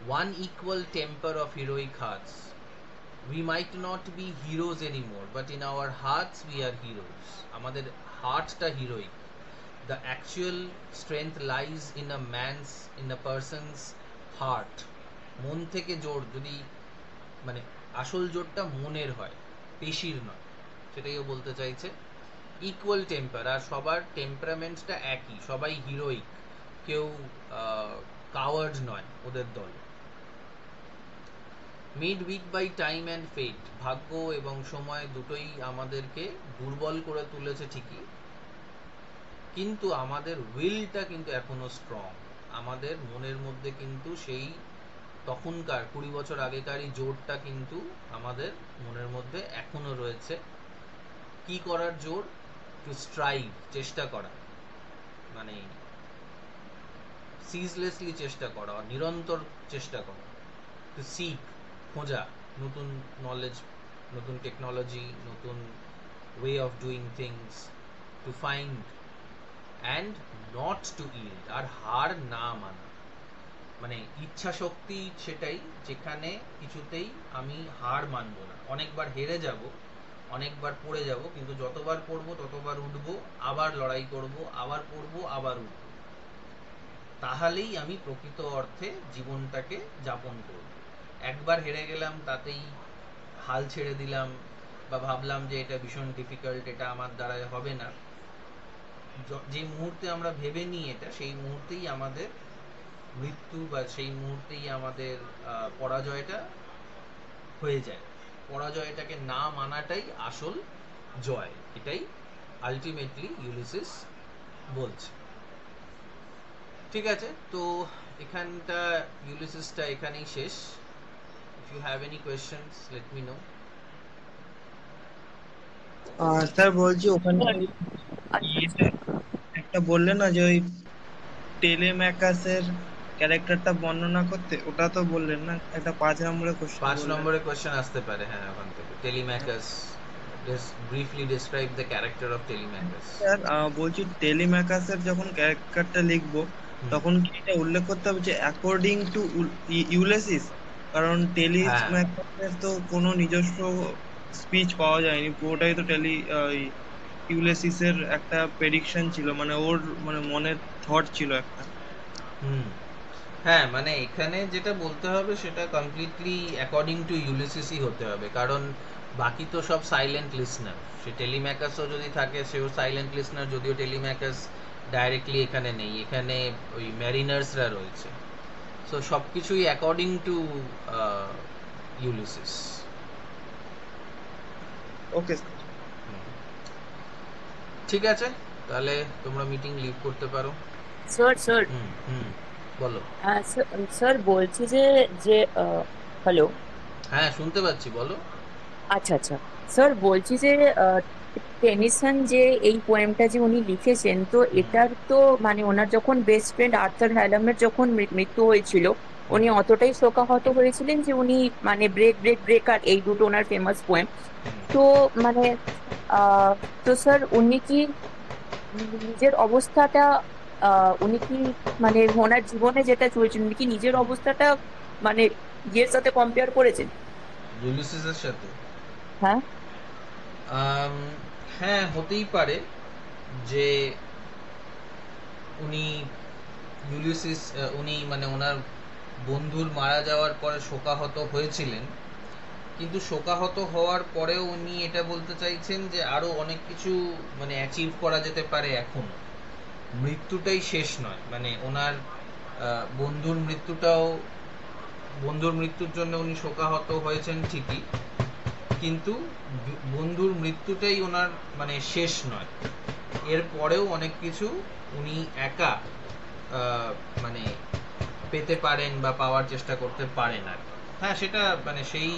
One equal temper of heroic hearts, we might not be heroes anymore, but in our hearts we are heroes. আমাদের হার্টটা heroic. The actual strength lies in a person's heart. মন থেকে জোর যদি, মানে আসল জোরটা মনের হয়, পেশির নয়, সেটাই ও বলতে চাইছে। ইকুয়াল টেম্পার, আর সবার টেম্পারামেন্টসটা একই, সবাই হিরোইক, কেউ কাওয়ার্ড নয় ওদের দল। Made weak by time and fate, ভাগ্য এবং সময় দুটোই আমাদেরকে দুর্বল করে তুলেছে ঠিকই, কিন্তু আমাদের উইলটা কিন্তু এখনো স্ট্রং। আমাদের মনের মধ্যে কিন্তু সেই তখনকার 20 বছর আগেকারই জোরটা কিন্তু আমাদের মনের মধ্যে এখনো রয়েছে। কি করার জোর? টু স্ট্রাইভ, চেষ্টা করা, মানে সিজলেসলি চেষ্টা করা, নিরন্তর চেষ্টা করা। টু সিক, খোঁজা নতুন নলেজ, নতুন টেকনোলজি, নতুন way of doing things, to find and not to yield, আর হার না মানা, মানে ইচ্ছা শক্তি সেটাই যেখানে কিছুতেই আমি হার মানব না। অনেকবার হেরে যাব, অনেকবার পড়ে যাব, কিন্তু যতবার পড়বো ততবার উঠবো, আবার লড়াই করব, আবার পড়বো, আবার উঠবো, তাহলেই আমি প্রকৃত অর্থে জীবনটাকে যাপন করব। একবার হেরে গেলাম তাতেই হাল ছেড়ে দিলাম, বা ভাবলাম যে এটা ভীষণ ডিফিকাল্ট, এটা আমার দ্বারাই হবে না, যে মুহূর্তে আমরা ভেবে নিই এটা, সেই মুহূর্তেই আমাদের মৃত্যু, বা সেই মুহূর্তেই আমাদের পরাজয়টা হয়ে যায়। পরাজয়টাকে না মানাটাই আসল জয়, এটাই আলটিমেটলি ইউলিসিস বলছে। ঠিক আছে, তো এখানটা ইউলিসিসটা এখানেই শেষ। If you have any questions let me know. Sir বলছি ওখানে ওই আচ্ছা ইয়েটা একটা বললে না যে ওই টেলেম্যাকাসের ক্যারেক্টারটা বর্ণনা করতে, ওটা তো বললেন না, একটা 5 নম্বরের কোশ্চেন 5 বললেন। নম্বরের কোয়েশ্চেন আসতে পারে, হ্যাঁ, ওখান থেকে। Telemachus, briefly describe the character of Telemachus. Sir বলছি টেলিম্যাকাসের যখন ক্যারেক্টারটা লিখবো তখন কি এটা উল্লেখ করতে হবে যে অ্যাকর্ডিং টু ইউলিসিস? কারণ হ্যাঁ, টেলিম্যাকাসের তো কোনো নিজস্ব স্পিচ পাওয়া যায়নি, পুরোটাই তো ইউলিসিসের একটা প্রেডিকশন ছিল, মানে ওর মানে মনের থট ছিল একটা। হুম, হ্যাঁ, মানে এখানে যেটা বলতে হবে সেটা কমপ্লিটলি অ্যাকর্ডিং টু ইউলিসিসই হতে হবে, কারণ বাকি তো সব সাইলেন্ট লিসনার। সে টেলিম্যাকাসও যদি থাকে সেও সাইলেন্ট লিসনার, যদিও টেলিম্যাকাস ডাইরেক্টলি এখানে নেই, এখানে ওই ম্যারিনার্সরা রয়েছে। সো সব কিছুই অ্যাকর্ডিং টু ইউলিসিস। ওকে। ঠিক আছে, তাহলে তোমরা মিটিং লিভ করতে পারো। স্যার স্যার হুম হুম বলো। স্যার বলছি যে যে হ্যালো। হ্যাঁ, শুনতে পাচ্ছি, বলো। আচ্ছা আচ্ছা, স্যার বলছি যে টেনিসন যে এই পোয়েমটা যে উনি লিখেছেন, তো হুম এটার তো মানে ওনার যখন বেস্ট ফ্রেন্ড আর্থার হ্যালামের যখন মৃত্যু হয়েছিল, হুম উনি অতটাই শোকাহত হয়েছিলেন যে উনি মানে ব্রেক ব্রেক ব্রেক আর এই দুটো ওনার ফেমাস পোয়েম। তো মানে আহ তো স্যার উনি কি নিজের অবস্থাটা উনি কি মানে ওনার জীবনে যেটা চলছে উনি কি নিজের অবস্থাটা মানে ইয়ের সাথে কম্পেয়ার করেছেন? ইউলিসিসের সাথে? হ্যাঁ। আম, হ্যাঁ, হতেই পারে যে উনি উনি মানে ওনার বন্ধুর মারা যাওয়ার পরে শোকাহত হয়েছিলেন, কিন্তু শোকাহত হওয়ার পরেও উনি এটা বলতে চাইছেন যে আরো অনেক কিছু মানে অ্যাচিভ করা যেতে পারে এখনো। মৃত্যুটাই শেষ নয়, মানে ওনার বন্ধুর মৃত্যুর জন্য উনি শোকাহত হয়েছেন ঠিকই, কিন্তু বন্ধুর মৃত্যুটাই ওনার মানে শেষ নয়। এর পরেও অনেক কিছু উনি একা মানে পেতে পারেন বা পাওয়ার চেষ্টা করতে পারেন আর কি। হ্যাঁ, সেটা মানে সেই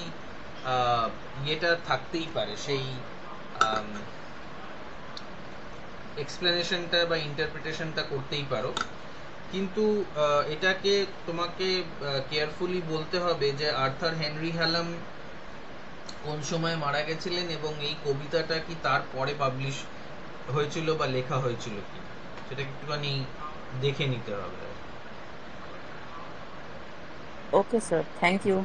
ইয়েটা থাকতেই পারে, সেই এক্সপ্লেনেশনটা বা ইন্টারপ্রিটেশনটা করতেই পারো, কিন্তু এটাকে তোমাকে কেয়ারফুলি বলতে হবে যে আর্থার হেনরি হ্যালাম কোন সময় মারা গেছিলেন এবং এই কবিতাটা কি তার পরে পাবলিশ হয়েছিল বা লেখা হয়েছিল কি, সেটাকে একটুখানি দেখে নিতে হবে। Okay sir, thank you.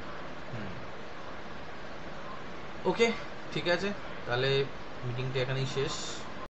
Okay, ঠিক আছে, তাহলে মিটিংটা এখানেই শেষ।